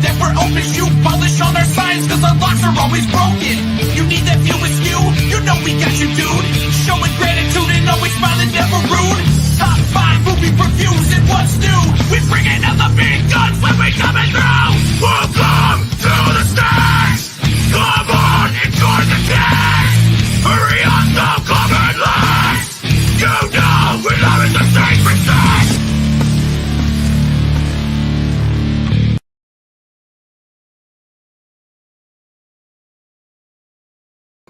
that we're open, shoe polish on our signs, cause our locks are always broken. You need that view with skew? You know we got you, dude. Showing gratitude and always smiling, never rude. Top 5 movie reviews and what's new. We bring in all the big guns when we coming through. Welcome to the stage. Come on, enjoy the taste. Hurry up, don't come and last. You know we love it, the sacred stage.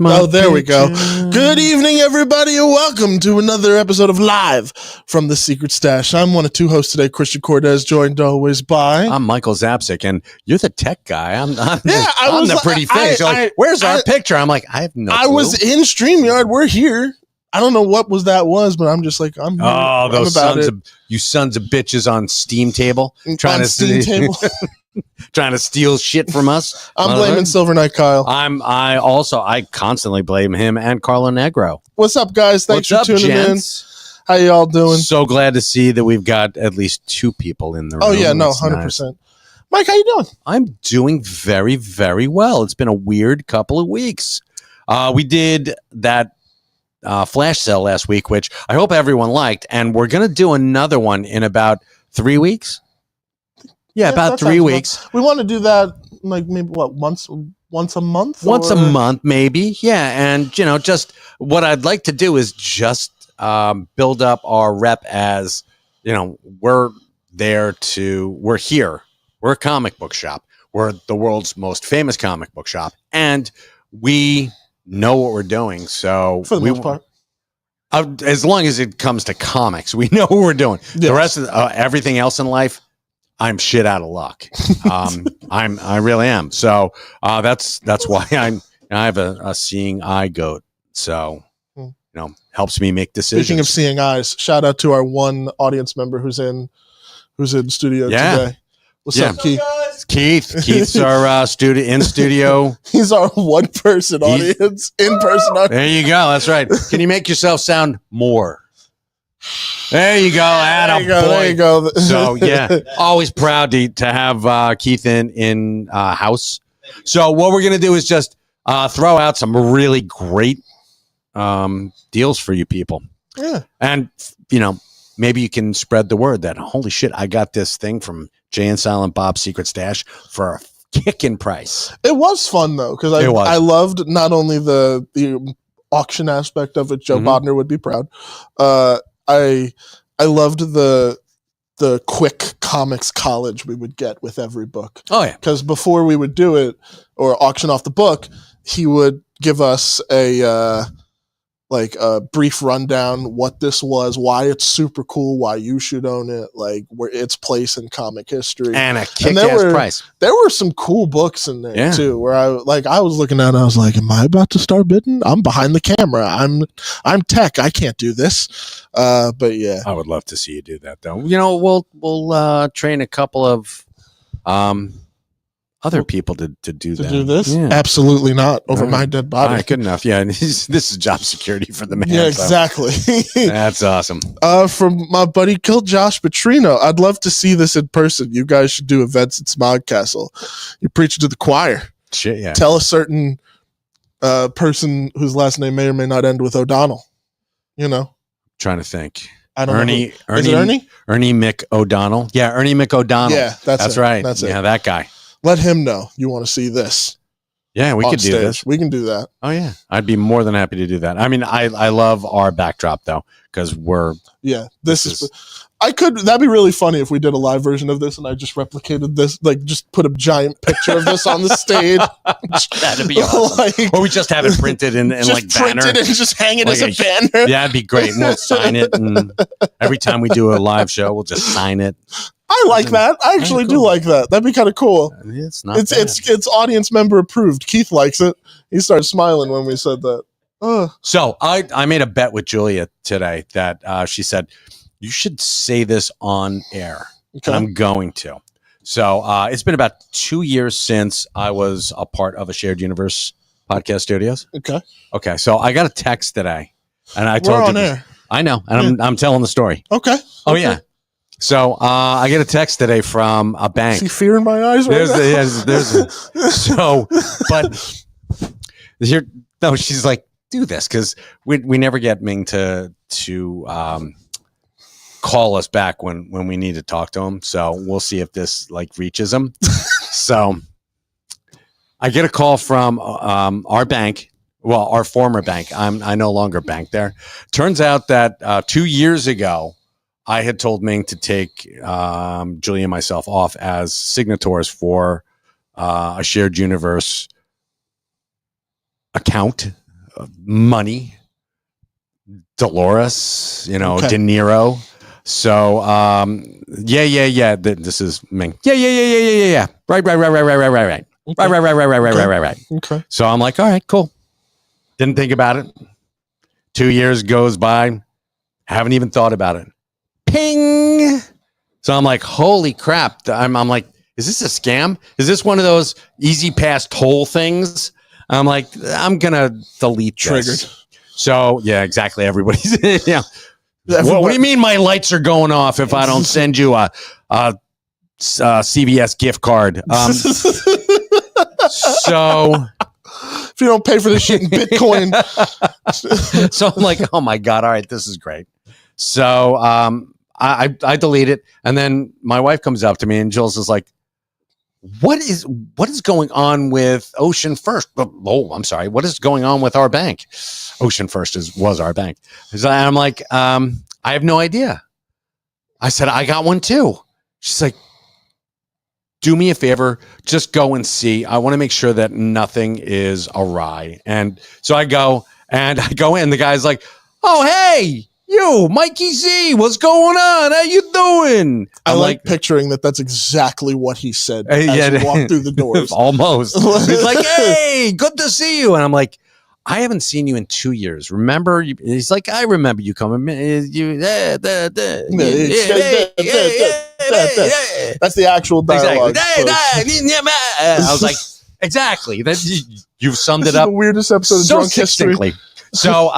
Oh, there we go. Good evening, everybody, and welcome to another episode of Live from the Secret Stash. I'm one of two hosts today, Christian Cortez, joined always by... I'm Michael Zapsik, and you're the tech guy. I'm was the pretty face. Where's our picture? I'm like, I have no clue. I was in StreamYard. We're here. I don't know what was, but I'm just like, I'm here. Oh, those you sons of bitches on Steam Table. Trying to steal shit from us. I'm blaming Silver Knight Kyle. I constantly blame him and Carlo Negro. What's up, guys? Thanks for tuning gents? in. How y'all doing? So glad to see that we've got at least 2 people in the room. Oh yeah, no, 100%. Nice. Mike, how you doing? I'm doing very, very well. It's been a weird couple of weeks. We did that flash sale last week, which I hope everyone liked, and we're gonna do another one in about 3 weeks. Yeah, about 3 weeks. We want to do that like maybe once a month? Once a month, maybe. Yeah. And, just what I'd like to do is just build up our rep as, we're here. We're a comic book shop. We're the world's most famous comic book shop. And we know what we're doing. So for the most part. As long as it comes to comics, we know what we're doing. Yes. The rest of everything else in life, I'm shit out of luck. I really am. So that's why I have a seeing eye goat. So helps me make decisions. Speaking of seeing eyes, shout out to our one audience member who's in studio today. What's up, Keith? Keith's our in studio. He's our one person audience, in person audience. There you go. That's right. Can you make yourself sound more? There you go. There you go. So yeah, always proud to have Keith in house. So what we're gonna do is just throw out some really great deals for you people. Yeah, and maybe you can spread the word that holy shit, I got this thing from Jay and Silent Bob's Secret Stash for a kicking price. It was fun though because I loved not only the auction aspect of it. Joe Bodner would be proud. I loved the quick comics college we would get with every book. Oh yeah, because before we would do it or auction off the book, he would give us a brief rundown what this was, why it's super cool, why you should own it, like where its place in comic history, and a kick-ass price. There were some cool books in there too, where I was looking at it, I was like, am I about to start bidding? I'm behind the camera. I'm tech. I can't do this. But yeah, I would love to see you do that though. We'll train a couple of other people to do that. Do this? Yeah. Absolutely not over my dead body. All right, good enough. Yeah, this is job security for the man. Yeah, exactly. So. That's awesome. From my buddy Kill Josh Petrino, I'd love to see this in person. You guys should do events at Smog Castle. You're preaching to the choir. Shit, yeah. Tell a certain person whose last name may or may not end with O'Donnell. Trying to think. I don't know. Is it Ernie? Ernie Mick O'Donnell. Yeah, Ernie Mick O'Donnell. Yeah, that's right. That's it. Yeah, that guy. Let him know you want to see this. Yeah, we could do this. We can do that. Oh yeah, I'd be more than happy to do that. I mean, I love our backdrop though, because this is. That'd be really funny if we did a live version of this and I just replicated this, like just put a giant picture of this on the stage. That'd be awesome. Or we just have it printed in like banner. Print it and just hang it as a banner. Yeah, it'd be great. And we'll sign it, and every time we do a live show, we'll just sign it. I like that. I actually do like that. That'd be kind of cool. It's not. It's audience member approved. Keith likes it. He started smiling when we said that. So I made a bet with Julia today that she said you should say this on air. Okay. And I'm going to. So it's been about 2 years since I was a part of a Shared Universe podcast studios. Okay. So I got a text today, and I told you. Air. I know, and I'm telling the story. Okay. Oh yeah. So I get a text today from a bank. See fear in my eyes right now? So, but here, no, she's like, do this because we never get Ming to call us back when we need to talk to him. So we'll see if this like reaches him. So I get a call from our bank. Well, our former bank. I no longer bank there. Turns out that 2 years ago, I had told Ming to take Julie and myself off as signatories for a shared universe account, money, Dolores, De Niro. So, yeah. This is Ming. Yeah. Right. Okay. So I'm like, all right, cool. Didn't think about it. 2 years goes by. Haven't even thought about it. Ping. So I'm like, holy crap. I'm like, is this a scam? Is this one of those easy pass toll things? I'm like, I'm going to delete Triggered. this. So, yeah, exactly. Everybody's, yeah. What do you mean my lights are going off if I don't send you a CVS gift card? So if you don't pay for this shit in Bitcoin. So I'm like, oh my God. All right, this is great. So I delete it. And then my wife comes up to me and Jules is like, what is going on with Ocean First? Oh, I'm sorry. What is going on with our bank? Ocean First was our bank. And I'm like, I have no idea. I said, I got one too. She's like, do me a favor, just go and see. I want to make sure that nothing is awry. And so I go in. The guy's like, oh, hey, you, Mikey Z, what's going on? How you doing? I like picturing that's exactly what he said as he walked through the doors. Almost. He's like, hey, good to see you. And I'm like, I haven't seen you in 2 years. Remember? He's like, I remember you coming. That's the actual dialogue. Exactly. I was like, exactly. You've summed it up. The weirdest episode of Drunk History. So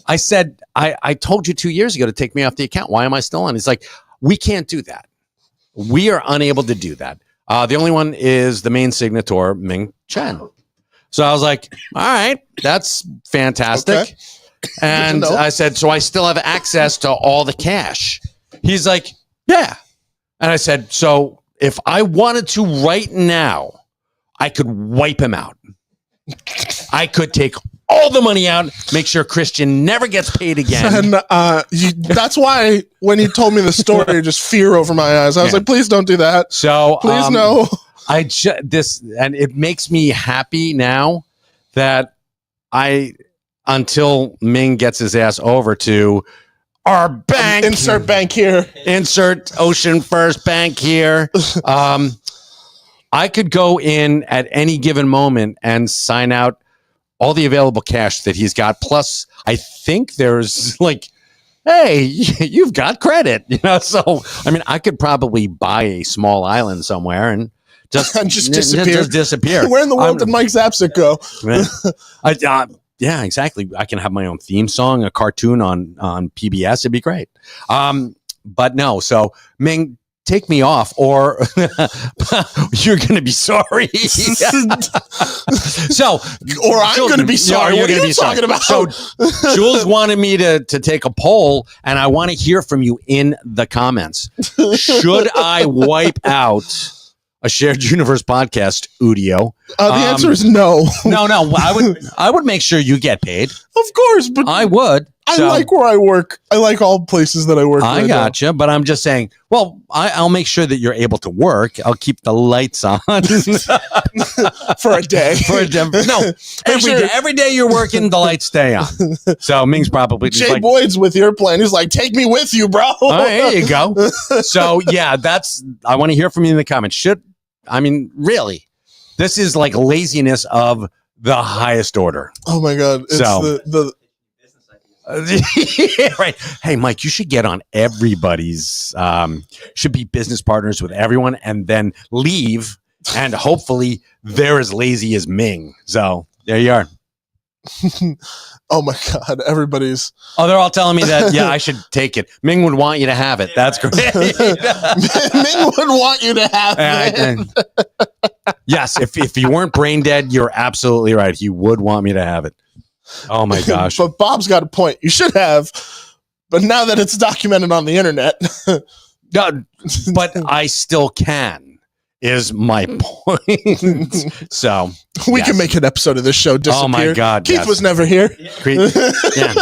I said, I told you 2 years ago to take me off the account. Why am I still on? He's like, we can't do that. We are unable to do that. The only one is the main signator, Ming Chen. So I was like, all right, that's fantastic. Okay. And I said, so I still have access to all the cash. He's like, yeah. And I said, so if I wanted to right now, I could wipe him out. I could take all the money out, make sure Christian never gets paid again. And that's why when he told me the story, just fear over my eyes. I was like, please don't do that. So please no. And it makes me happy now that until Ming gets his ass over to our bank, insert bank here, insert Ocean First Bank here. I could go in at any given moment and sign out all the available cash that he's got. Plus, I think there's like, hey, you've got credit, So, I mean, I could probably buy a small island somewhere and just disappear. Where in the world did Mike Zapsik go? Yeah, exactly. I can have my own theme song, a cartoon on PBS. It'd be great. But no, so Ming, take me off or you're going to be sorry. Or I'm going to be sorry. What are you talking about? So Jules wanted me to take a poll and I want to hear from you in the comments. Should I wipe out a shared universe podcast, Udio? The answer is no. No. I would make sure you get paid. Of course, but I would. I like where I work. I like all places that I work. I gotcha, but I'm just saying. Well, I'll make sure that you're able to work. I'll keep the lights on for a day. No, every day you're working, the lights stay on. So Ming's probably Jay Boyd's with your plan. He's like, take me with you, bro. All right, there you go. So yeah, I want to hear from you in the comments. Really, this is like laziness of the highest order. Oh my God. It's the yeah, right. Hey, Mike, you should get on everybody's, should be business partners with everyone and then leave. And hopefully they're as lazy as Ming. So there you are. Oh my God, everybody's. Oh, they're all telling me that, yeah, I should take it. Ming would want you to have it. That's great. Ming would want you to have it. Yes, if you weren't brain dead, you're absolutely right. He would want me to have it. Oh my gosh. But Bob's got a point. You should have. But now that it's documented on the internet. But I still can, is my point. So we can make an episode of this show disappear. Oh my God. Keith was never here. Yeah.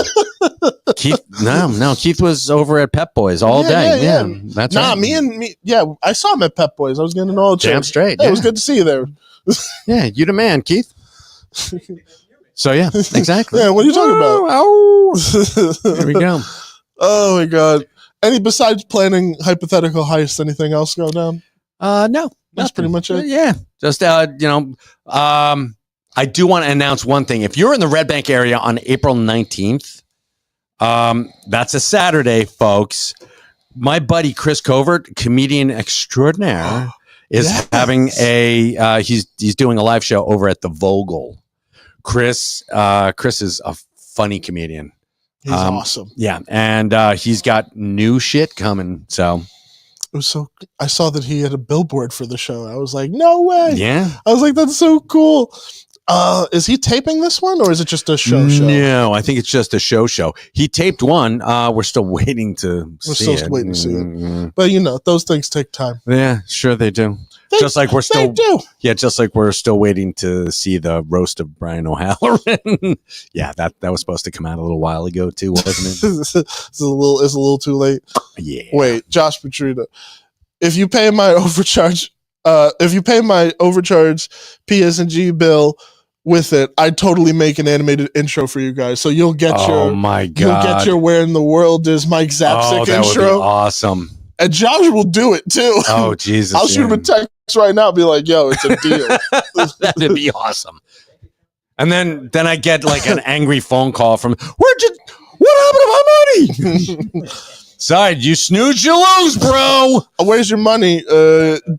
Keith, no. Keith was over at Pep Boys all day. Yeah, that's right. Me. Yeah, I saw him at Pep Boys. I was getting an oil change. Damn straight. Hey, it was good to see you there. Yeah, you the man, Keith. So yeah, exactly. Yeah, what are you talking about? Oh. Here we go. Oh my God. Besides planning hypothetical heists, anything else go down? No. That's pretty much it. Yeah. Just I do want to announce one thing. If you're in the Red Bank area on April 19th, that's a Saturday, folks. My buddy Chris Covert, comedian extraordinaire, is having he's doing a live show over at the Vogel. Chris is a funny comedian. He's awesome. Yeah, and he's got new shit coming. So it was I saw that he had a billboard for the show. I was like, no way. Yeah. I was like, that's so cool. Is he taping this one or is it just a show? No, I think it's just a show. He taped one. We're still waiting to see it. Waiting to see it. But those things take time. Yeah, sure they do. Just like we're still waiting to see the roast of Brian O'Halloran. Yeah, that was supposed to come out a little while ago too, wasn't it? It's a little too late. Yeah. Wait, Josh Petrina, if you pay my overcharge PS&G bill with it, I'd totally make an animated intro for you guys. So you'll get my God. You'll get your Where in the World is Mike Zapsik that intro. Would be awesome. And Josh will do it too. Oh Jesus! I'll shoot him a text right now. And be like, "Yo, it's a deal." That'd be awesome. And then I get like an angry phone call from what happened to my money? Sorry, you snooze, you lose, bro. Where's your money?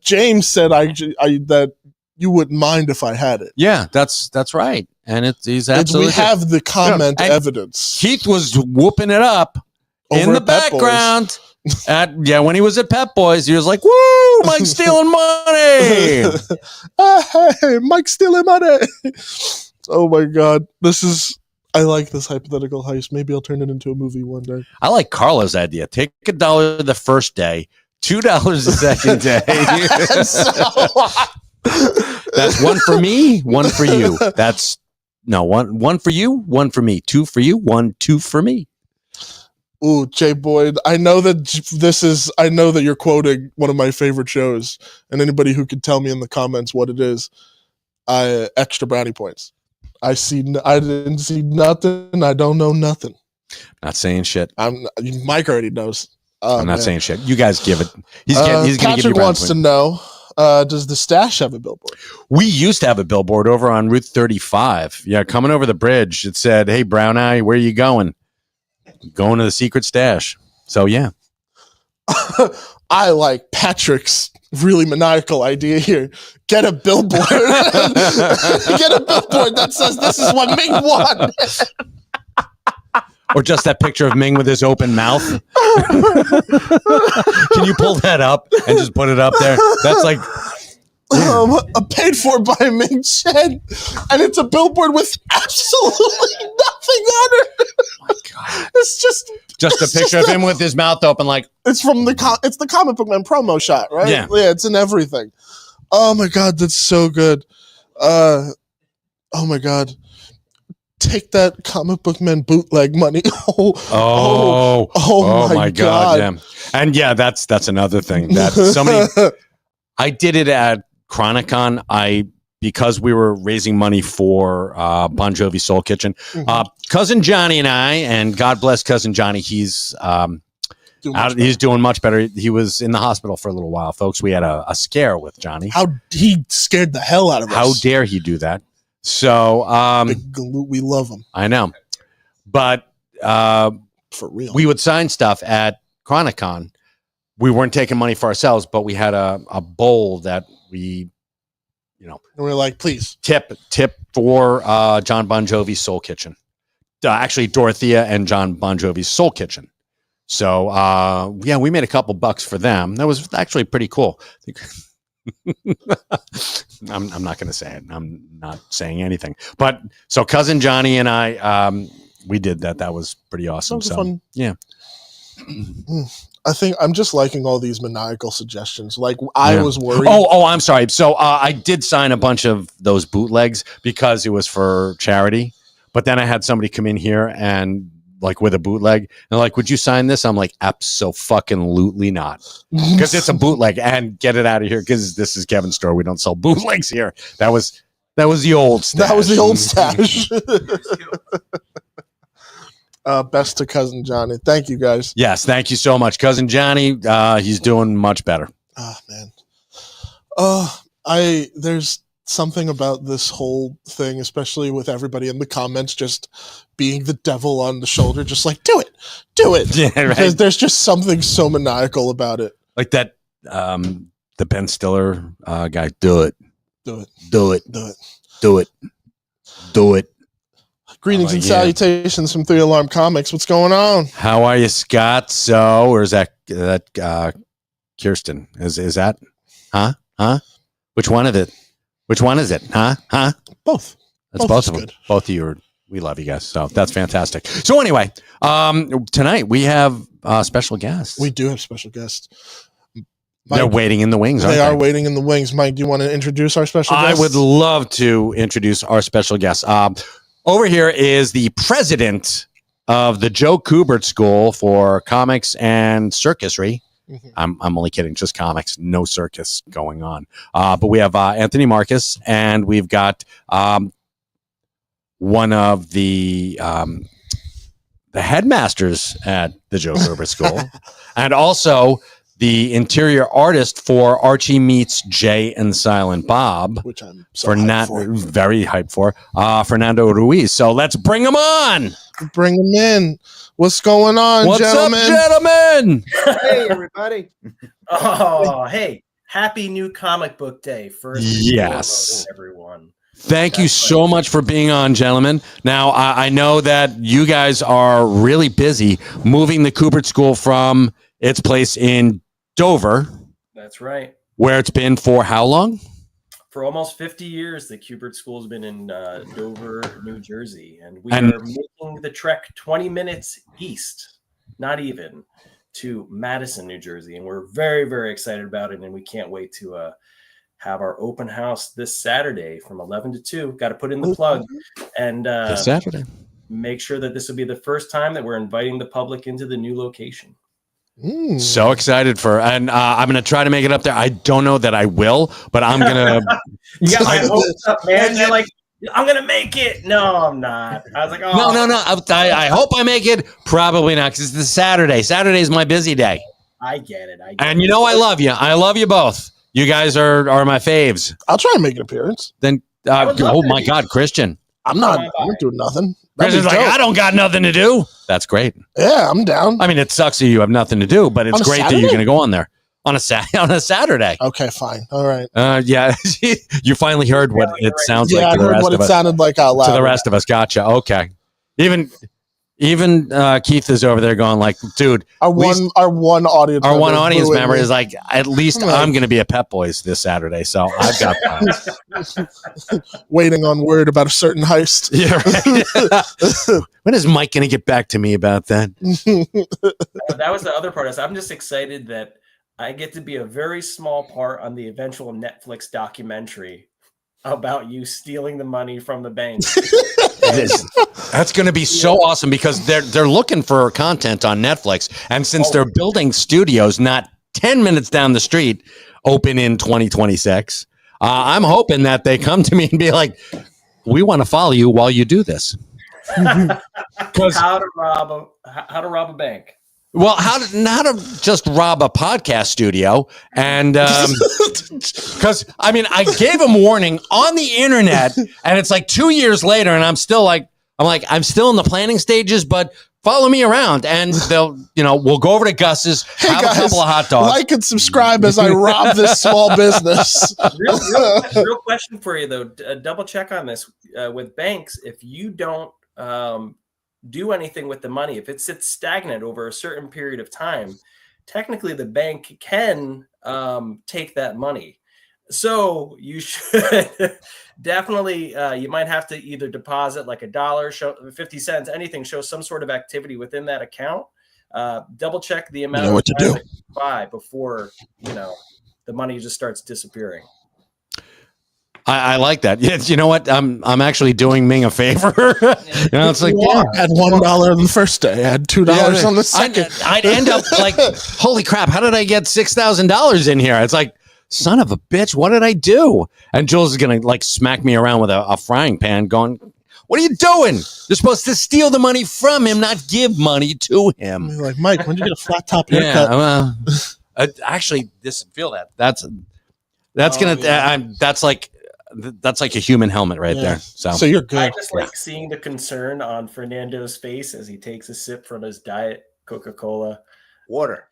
James said that you wouldn't mind if I had it. Yeah, that's right. And he's absolutely. We have the comment evidence. Keith was whooping it up in the background. When he was at Pep Boys, he was like, "Woo, Mike's stealing money." Hey, Mike's stealing money. Oh my God, I like this hypothetical heist. Maybe I'll turn it into a movie one day. I like Carla's idea. Take $1 the first day, $2 the second day. That's one for me, one for you. That's one for you, one for me, two for you, 2 for me. Ooh, Jay Boyd, I know that you're quoting one of my favorite shows, and anybody who could tell me in the comments what it is, extra brownie points. I didn't see nothing. I don't know nothing. Not saying shit. Mike already knows. I'm not saying shit. You guys give it. He's going to give you Patrick wants to know, does the Stash have a billboard? We used to have a billboard over on Route 35. Yeah, coming over the bridge. It said, "Hey, Brown Eye, where are you going?" Going to the secret stash. So yeah. I like Patrick's really maniacal idea here. Get a billboard. Get a billboard that says this is what Ming won. Or just that picture of Ming with his open mouth. Can you pull that up and just put it up there? That's like paid for by Ming Chen, and it's a billboard with absolutely nothing on it. Oh my God. It's just a picture of him with his mouth open, like it's from it's the Comic Book Man promo shot, right? Yeah, it's in everything. Oh my God, that's so good. Oh my God. Take that Comic Book Man bootleg money. Oh my God. Yeah. And yeah, that's another thing that somebody I did it at Chronicon. Because we were raising money for Bon Jovi Soul Kitchen. Cousin Johnny and I, and God bless Cousin Johnny, he's doing much better. He was in the hospital for a little while, folks. We had a scare with Johnny. He scared the hell out of us. How dare he do that? So we love him. I know. But for real, we would sign stuff at Chronicon. We weren't taking money for ourselves, but we had a bowl that we And we're like, please. Tip for John Bon Jovi's Soul Kitchen. Actually, Dorothea and John Bon Jovi's Soul Kitchen. So, we made a couple bucks for them. That was actually pretty cool. I'm not going to say it. I'm not saying anything. But so Cousin Johnny and I, we did that. That was pretty awesome. That was fun. Yeah. I think I'm just liking all these maniacal suggestions. Like I was worried. Oh, I'm sorry. So I did sign a bunch of those bootlegs because it was for charity. But then I had somebody come in here and like with a bootleg and they're like, would you sign this? I'm like, abso-fucking-lutely not. Because it's a bootleg and get it out of here because this is Kevin's store. We don't sell bootlegs here. That was the old stash. That was the old stash. Best to Cousin Johnny. Thank you, guys. Yes, thank you so much. Cousin Johnny, he's doing much better. Oh, man. There's something about this whole thing, especially with everybody in the comments just being the devil on the shoulder, just like, do it. Yeah, right. Because there's just something so maniacal about it. Like that, the Ben Stiller guy, do it. Greetings and salutations from 3 Alarm Comics. What's going on? How are you, Scott? So, or is that Kirsten? Is that? Huh? Which one is it? Huh? Both. That's both of them. Good. Both of you we love you guys. So that's fantastic. So anyway, tonight we have special guests. We do have special guests. They're waiting in the wings, aren't they? They are waiting in the wings. Mike, do you want to introduce our special guest? I would love to introduce our special guest. Over here is the president of the Joe Kubert School for Comics and Circusry. Mm-hmm. I'm only kidding, just comics, no circus going on. But we have Anthony Marques, and we've got one of the headmasters at the Joe Kubert School, and also the interior artist for Archie Meets Jay and Silent Bob, which I'm very hyped for, Fernando Ruiz. So let's bring him on. Bring him in. What's going on, gentlemen? What's up, gentlemen? Hey, everybody. Oh, hey. Happy New Comic Book Day. First, yes. Everyone. Thank you so much for being on, gentlemen. Now, I know that you guys are really busy moving the Kubert School from its place in Dover. That's right. Where it's been for how long? For almost 50 years, the Kubert School has been in Dover, New Jersey. And we are making the trek 20 minutes east, not even, to Madison, New Jersey. And we're very, very excited about it. And we can't wait to have our open house this Saturday from 11 to 2. Got to put in the plug. And this Saturday. Make sure that this will be the first time that we're inviting the public into the new location. So excited and I'm going to try to make it up there. I don't know that I will, but I'm going to. You got my hopes up, man. You're like, I'm going to make it. No, I'm not. I was like, oh. No. I hope I make it. Probably not, because it's the Saturday. Saturday is my busy day. I get it. And you know I love you. I love you both. You guys are my faves. I'll try and make an appearance. Then, oh my God, Christian. I'm not doing nothing. Christian's like, I don't got nothing to do. That's great. Yeah, I'm down. I mean, it sucks that you have nothing to do, but it's great that you're going to go on there on a Saturday. Okay, fine. All right. Yeah, you finally heard what it sounds like. Yeah, I heard what it sounded like out loud. To the rest of us, gotcha. Okay. Even Keith is over there going like, dude, our one audience member is like, at least I'm going to be a Pep Boys this Saturday, so I've got plans. Waiting on word about a certain heist. Yeah, right. When is Mike going to get back to me about that? That was the other part. I'm just excited that I get to be a very small part on the eventual Netflix documentary about you stealing the money from the bank. That's going to be so awesome, because they're looking for content on Netflix, and since they're building studios not 10 minutes down the street, open in 2026, I'm hoping that they come to me and be like, we want to follow you while you do this. How to rob a bank. Well, how to just rob a podcast studio, and because I mean, I gave him warning on the internet, and it's like 2 years later, and I'm still in the planning stages, but follow me around, and we'll go over to Gus's, have a couple of hot dogs. Like and subscribe as I rob this small business. Real question for you though. Double check on this with banks. If you don't do anything with the money, if it sits stagnant over a certain period of time, technically the bank can take that money. So you should definitely, you might have to either deposit like $1, show 50 cents, anything, show some sort of activity within that account. Double check the amount of time that you buy before, the money just starts disappearing. I like that. Yeah, you know what? I'm actually doing Ming a favor. It's like I had $1 on the first day. I had $2 on the second. I'd end up like, holy crap! How did I get $6,000 in here? It's like, son of a bitch, what did I do? And Jules is gonna like smack me around with a frying pan, going, "What are you doing? You're supposed to steal the money from him, not give money to him." You're like, Mike, when did you get a flat top haircut? Yeah, actually, feel that. That's like a human helmet right there. So you're good. I just like seeing the concern on Fernando's face as he takes a sip from his diet Coca-Cola. Water.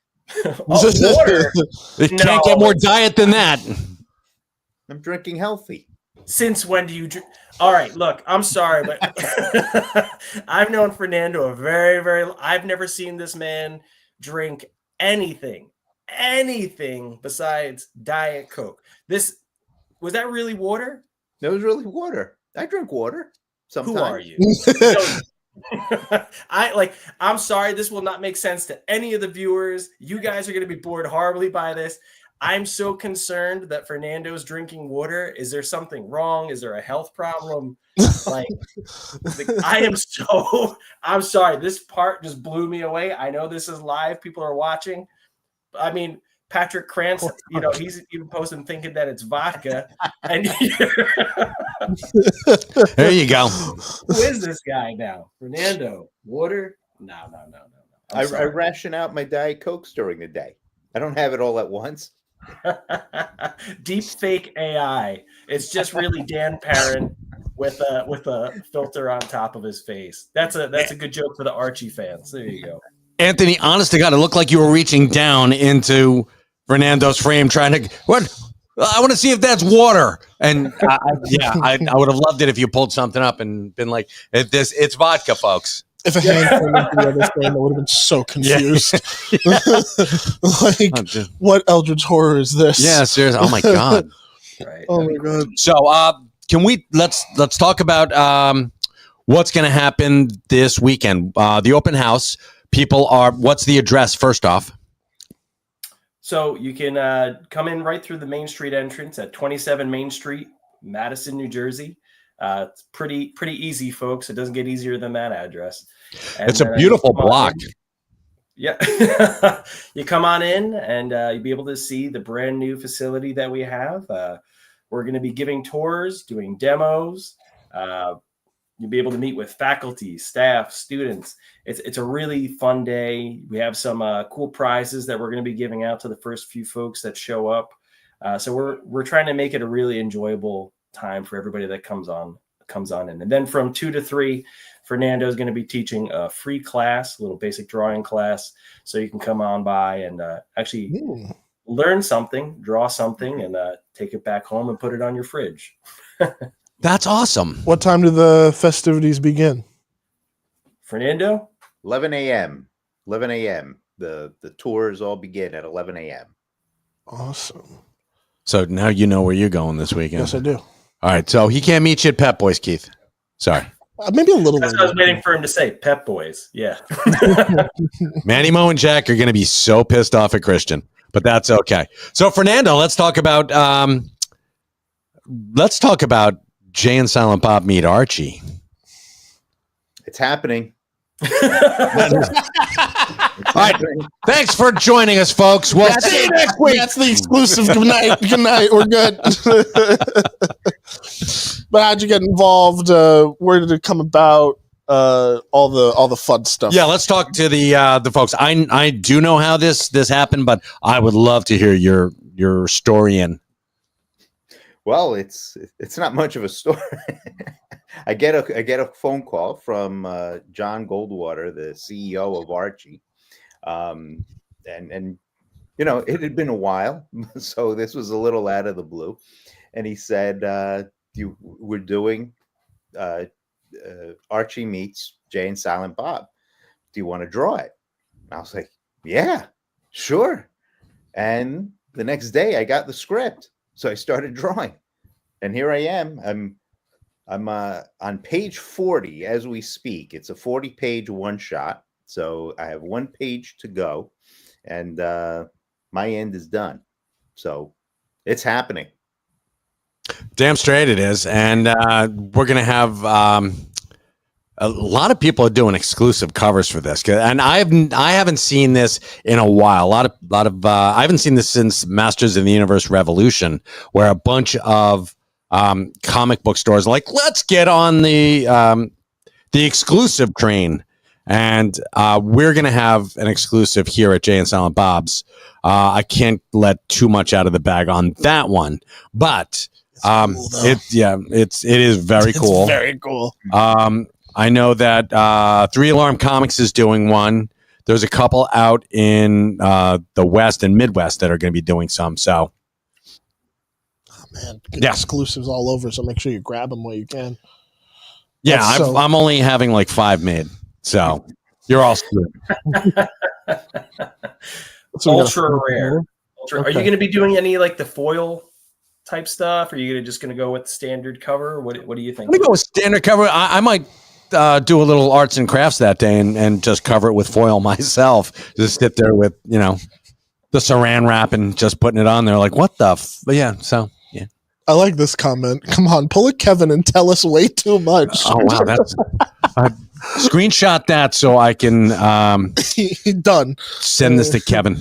Water. It can't get more diet than that. I'm drinking healthy. Since when do you drink? All right, look, I'm sorry, but I've known Fernando a very, very. I've never seen this man drink anything besides Diet Coke. Was that really water? That was really water. I drink water sometimes. Who are you? I'm sorry, this will not make sense to any of the viewers. You guys are going to be bored horribly by this. I'm so concerned that Fernando's drinking water. Is there something wrong? Is there a health problem? I'm sorry. This part just blew me away. I know this is live. People are watching. I mean, Patrick Cranston, he's even posting thinking that it's vodka. And there you go. Who is this guy now? Fernando, water? No. I ration out my Diet Cokes during the day. I don't have it all at once. Deep fake AI. It's just really Dan Parent with a filter on top of his face. That's a good joke for the Archie fans. There you go. Anthony, honest to God, it looked like you were reaching down into Fernando's frame trying to I want to see if that's water. And I would have loved it if you pulled something up and been like, it's vodka, folks. If a hand came into the other frame, I would have been so confused. What Eldritch horror is this? Yeah, seriously. Oh my God. Right. Oh my God. So can we let's talk about what's going to happen this weekend? The open house. What's the address first off? So you can come in right through the Main Street entrance at 27 Main Street, Madison, New Jersey. It's pretty easy, folks. It doesn't get easier than that address. And it's a beautiful block. Yeah. You come on in and you'll be able to see the brand new facility that we have. We're going to be giving tours, doing demos. You'll be able to meet with faculty, staff, students. It's a really fun day. We have some cool prizes that we're going to be giving out to the first few folks that show up. So we're trying to make it a really enjoyable time for everybody that comes on in. And then from 2 to 3, Fernando is going to be teaching a free class, a little basic drawing class. So you can come on by and actually learn something, draw something, and take it back home and put it on your fridge. That's awesome. What time do the festivities begin? Fernando? 11 a.m. 11 a.m. The tours all begin at 11 a.m. Awesome. So now you know where you're going this weekend. Yes, I do. All right. So he can't meet you at Pep Boys, Keith. Sorry. Maybe a little That's later. what I was waiting for him to say. Pep Boys. Yeah. Manny, Mo, and Jack are going to be so pissed off at Christian, but that's okay. So Fernando, let's talk about Jay and Silent Bob meet Archie. It's happening. All right. Thanks for joining us, folks. We'll see you next week. That's the exclusive. Good night. Good night. We're good. But how'd you get involved? Where did it come about? All the fun stuff. Yeah, let's talk to the folks. I do know how this happened, but I would love to hear your story. Well, it's not much of a story. I get a phone call from John Goldwater, the CEO of Archie, and you know, it had been a while, so this was a little out of the blue, and he said, we're doing Archie meets Jay and Silent Bob. Do you want to draw it?" And I was like, "Yeah, sure." And the next day, I got the script, so I started drawing, and here I am. I'm on page 40 as we speak. It's a 40-page one shot, so I have one page to go, and my end is done. So it's happening. Damn straight it is, and we're gonna have a lot of people are doing exclusive covers for this, and I haven't seen this in a while. A lot of I haven't seen this since Masters of the Universe Revolution, where a bunch of comic book stores are like, let's get on the exclusive train, and we're gonna have an exclusive here at Jay and Silent Bob's. I can't let too much out of the bag on that one, but cool, it is very cool. It's very cool. I know that 3 Alarm Comics is doing one. There's a couple out in the West and Midwest that are going to be doing some. So, man, exclusives all over. So make sure you grab them while you can. Yeah, I'm only having like 5 made. So you're all screwed. Ultra rare. Okay. Are you going to be doing any like the foil type stuff? Or are you just going to go with standard cover? What do you think? I'm going to go with standard cover. I might do a little arts and crafts that day and just cover it with foil myself. Just sit there with, you know, the saran wrap and just putting it on there. Like, what the? But yeah, so yeah. I like this comment. Come on, pull a Kevin and tell us way too much. Oh wow, that's screenshot that so I can done. Send this to Kevin.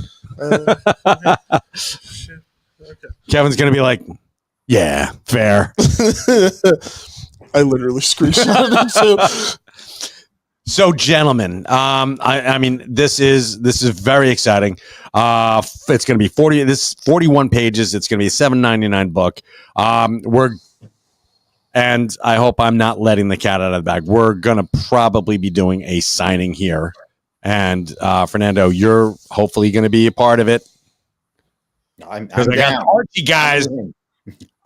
Shit. Okay. Kevin's gonna be like, yeah, fair. I literally screenshotted it too. So, gentlemen, I mean, this is very exciting. It's going to be 41 pages. It's going to be a $7.99 book. And I hope I'm not letting the cat out of the bag. We're going to probably be doing a signing here, and Fernando, you're hopefully going to be a part of it. I'm down. I got Archie guys.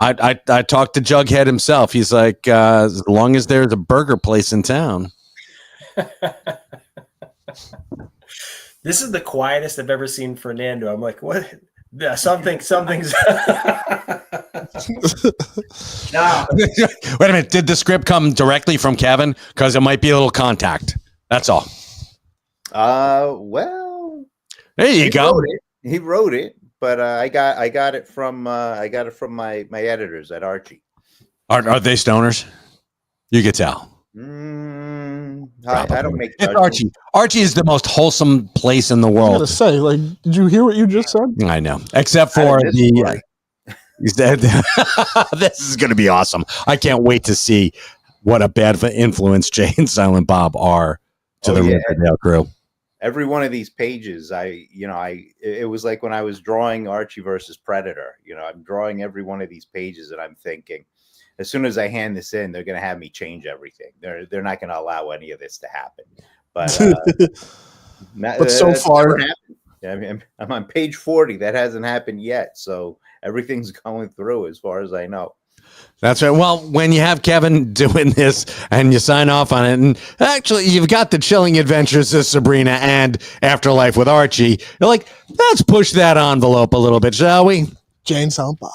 I talked to Jughead himself. He's like, as long as there's a burger place in town. This is the quietest I've ever seen Fernando. I'm like, what? Yeah, something's. No. Wait a minute. Did the script come directly from Kevin? Because it might be a little contact. That's all. Well, there you go. He wrote it. But I got it from my editors at Archie. Are they stoners? You could tell. I don't make it's Archie. Archie is the most wholesome place in the world. I gotta say, like, did you hear what you just said? I know, except for the. This is going to be awesome. I can't wait to see what a bad influence Jay and Silent Bob are to the Riverdale crew. Every one of these pages, it was like when I was drawing Archie versus Predator. You know, I'm drawing every one of these pages, and I'm thinking, as soon as I hand this in, they're going to have me change everything. They're not going to allow any of this to happen. But but so far, I mean, I'm on page 40. That hasn't happened yet. So everything's going through, as far as I know. That's right. Well, when you have Kevin doing this and you sign off on it, and actually you've got the Chilling Adventures of Sabrina and Afterlife with Archie, you're like, let's push that envelope a little bit, shall we? Jay and Silent Bob.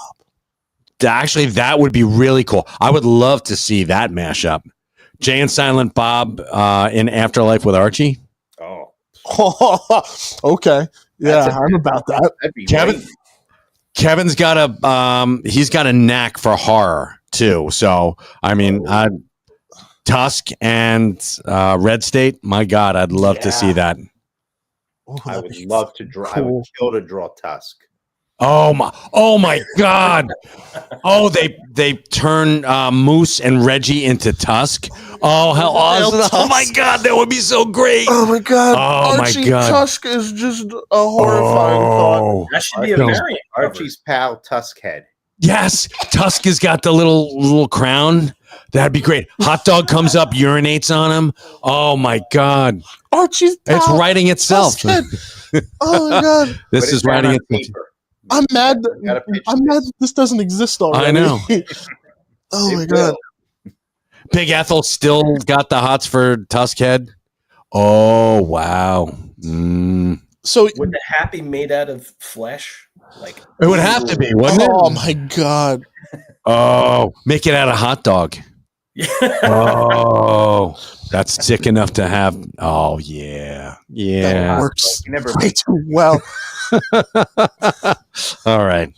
Actually, that would be really cool. I would love to see that mashup. Jay and Silent Bob in Afterlife with Archie. Oh. Okay. Yeah, I'm about that. Kevin's got a knack for horror too. So I mean, Tusk and Red State. My God, I'd love to see that. I would love to draw. Cool. I would kill to draw Tusk. Oh my God! Oh, they turn Moose and Reggie into Tusk. Oh, how awesome! Oh my God, that would be so great! Oh my God! Oh Archie my God! Tusk is just a horrifying thought. That should be a variant. Archie's pal Tuskhead. Yes, Tusk has got the little crown. That'd be great. Hot dog comes up, urinates on him. Oh my God! Archie's It's writing itself. Oh my God! This is writing on itself. paper. I'm mad. Gotta pitch I'm mad this. that this doesn't exist already. I know. Oh It my God! will. Big Ethel still got the hots for Tusk head. Oh wow! So Would the hat be made out of flesh? Like It would have to be, wouldn't it? oh my God! Oh, make it out of hot dog. Oh, that's sick enough to have. Oh yeah, That yeah. works You never way too well. All right.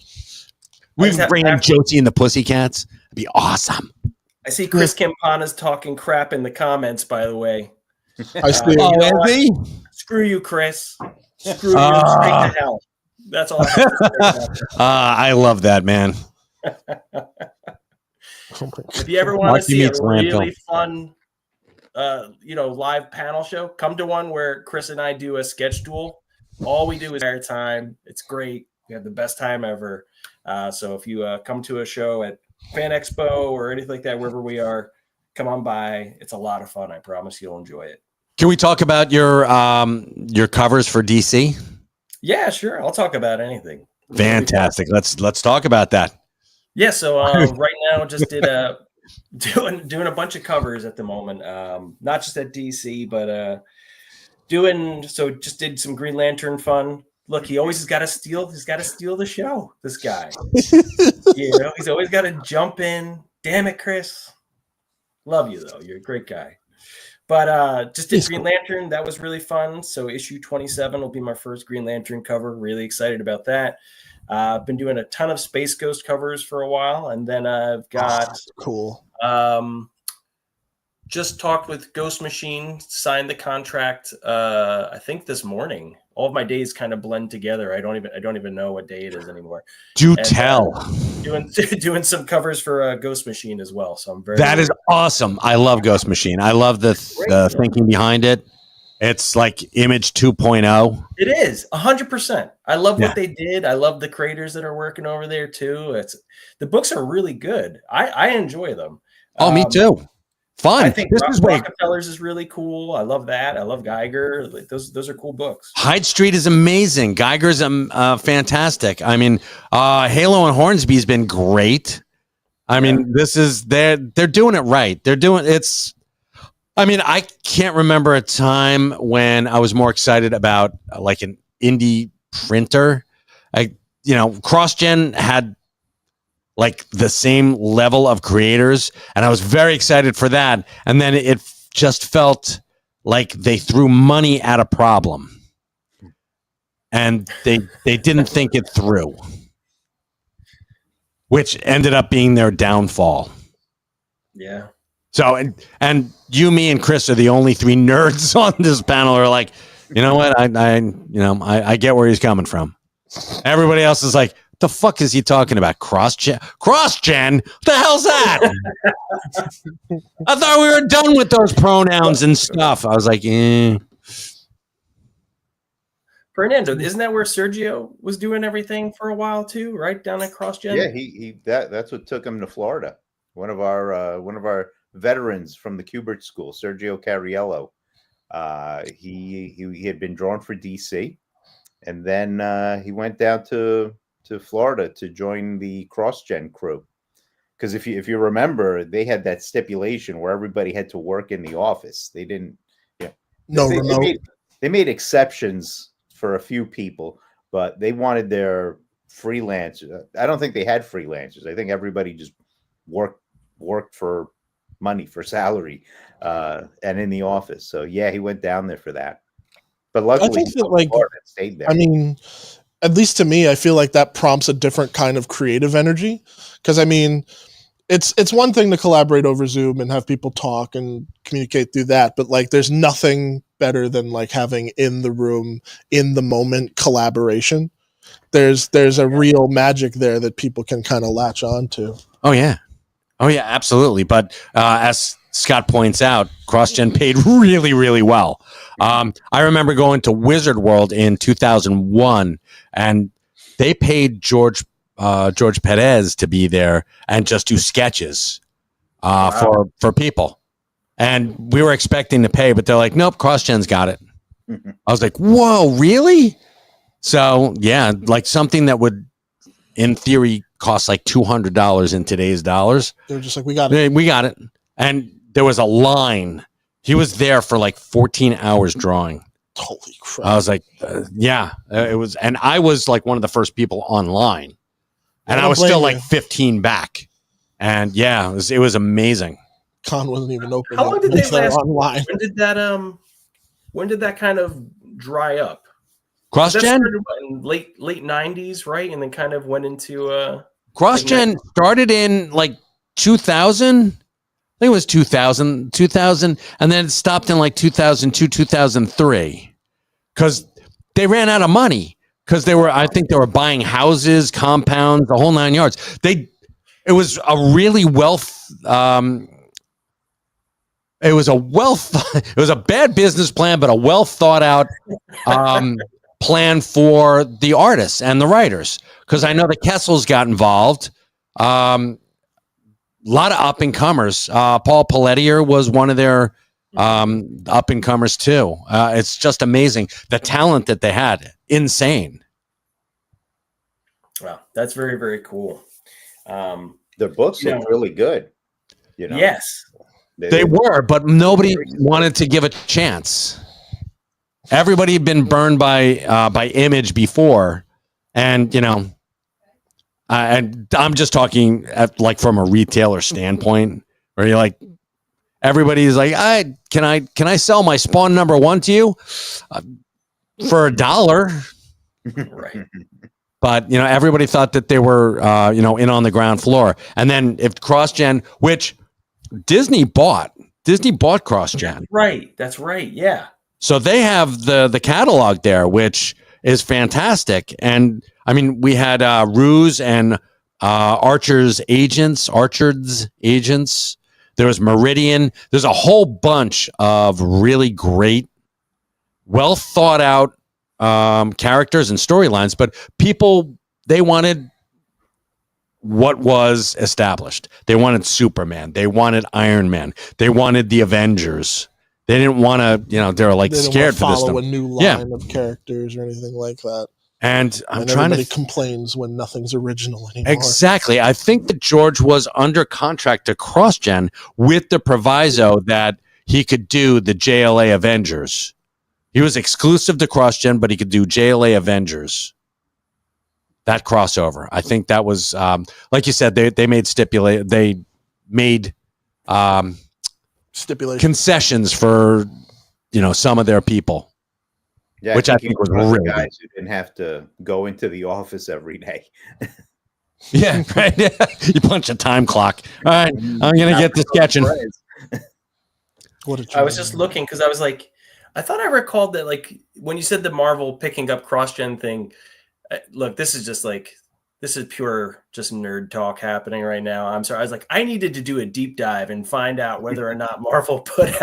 We just have bring to in have- Josie and the Pussycats. It'd be awesome. I see Chris Campana's talking crap in the comments, by the way. I see. You know what? is he? Screw you, Chris. Screw you straight to hell. That's all I have to say about that. I love that, man. If you ever want Marky to see a meets landfill. really fun, live panel show, come to one where Chris and I do a sketch duel. All we do is air time. It's great. We have the best time ever. So if you come to a show at Fan Expo or anything like that, wherever we are, come on by. It's a lot of fun. I promise you'll enjoy it. Can we talk about your covers for DC? Yeah, sure. I'll talk about anything. Fantastic. Let's talk about that. Yeah, so right now just did doing a bunch of covers at the moment. Not just at DC, but just did some Green Lantern fun. Look, he always has got to steal. He's got to steal the show. This guy, he's always got to jump in. Damn it, Chris. Love you though. You're a great guy. But just did Green Lantern. That was really fun. So issue 27 will be my first Green Lantern cover. Really excited about that. I've been doing a ton of Space Ghost covers for a while, and then I've got cool. Just talked with Ghost Machine, signed the contract. I think this morning. All of my days kind of blend together. I don't even know what day it is anymore. Tell. Doing some covers for Ghost Machine as well. So I'm very. That is awesome. I love Ghost Machine. I love the thinking behind it. It's like Image 2.0. It is 100%. I love what they did. I love the creators that are working over there too. The books are really good. I enjoy them. Oh, me too. Fun. I think this is Rockefellers is really cool. I love that. I love Geiger. Like, those are cool books. Hyde Street is amazing. Geiger's fantastic. I mean, Halo and Hornsby's been great. I mean, they're doing it right. I mean, I can't remember a time when I was more excited about like an indie printer. CrossGen had like the same level of creators, and I was very excited for that. And then it just felt like they threw money at a problem, and they didn't think it through, which ended up being their downfall. Yeah. So, and you, me, and Chris are the only three nerds on this panel who are like, you know what? I get where he's coming from. Everybody else is like, the fuck is he talking about? Cross-gen? What the hell's that? I thought we were done with those pronouns and stuff. I was like, Fernando, isn't that where Sergio was doing everything for a while too? Right down at CrossGen. Yeah, that's what took him to Florida. One of our veterans from the Kubert School, Sergio Cariello. He had been drawn for DC, and then he went down to Florida to join the CrossGen crew. Because if you remember, they had that stipulation where everybody had to work in the office. They didn't. They made exceptions for a few people, but they wanted their freelancers. I don't think they had freelancers. I think everybody just worked for money, for salary, and in the office. So yeah, he went down there for that. But luckily, he stayed there. I mean, at least to me, I feel like that prompts a different kind of creative energy. Because I mean, it's one thing to collaborate over Zoom and have people talk and communicate through that, but like, there's nothing better than like having in the room, in the moment collaboration. There's a real magic there that people can kind of latch on to. Oh yeah, absolutely. But as Scott points out, CrossGen paid really, really well. I remember going to Wizard World in 2001, and they paid George George Perez to be there and just do sketches for people. And we were expecting to pay, but they're like, nope, CrossGen's got it. I was like, whoa, really? So, yeah, like something that would, in theory, cost like $200 in today's dollars. They're just like, we got it. We got it. And there was a line. He was there for like 14 hours drawing. Holy crap. I was like, it was. And I was like one of the first people online. And I was still like 15 back. And yeah, it was amazing. Con wasn't even open. How long did they last? Online. When did that kind of dry up? CrossGen in late 90s, right? And then kind of went into CrossGen started in like 2000. I think it was 2000, and then it stopped in like 2002, 2003 because they ran out of money because I think they were buying houses, compounds, the whole 9 yards. It was a really it was a bad business plan, but a well thought out plan for the artists and the writers. Because I know the Kessels got involved. A lot of up and comers. Paul Pelletier was one of their up and comers too. It's just amazing the talent that they had. Insane. Wow, that's very, very cool. Their books look really good. You know, yes, they were, but nobody wanted to give a chance. Everybody had been burned by Image before, and you know, and I'm just talking like from a retailer standpoint, where you're like, everybody's like, can I sell my Spawn #1 to you for $1? right. But you know, everybody thought that they were in on the ground floor, and then if CrossGen, which Disney bought CrossGen. Right. That's right. Yeah. So they have the catalog there, which is fantastic. And I mean, we had Ruse and Archer's agents. There was Meridian. There's a whole bunch of really great, well thought out characters and storylines. But people, they wanted what was established. They wanted Superman. They wanted Iron Man. They wanted the Avengers. They didn't want to, they were like scared for this. Follow a new line of characters or anything like that. And everybody complains when nothing's original anymore. Exactly. I think that George was under contract to CrossGen with the proviso that he could do the JLA Avengers. He was exclusive to CrossGen, but he could do JLA Avengers. That crossover. I think that was, like you said, they made stipulation concessions for some of their people, which I think was really guys good. who didn't have to go into the office every day. Yeah, right. You punch a time clock. All right, I'm gonna get to sketching. I was just looking because I was like, I thought I recalled that like when you said the Marvel picking up CrossGen thing. Look, this is pure just nerd talk happening right now. I'm sorry. I was like, I needed to do a deep dive and find out whether or not Marvel put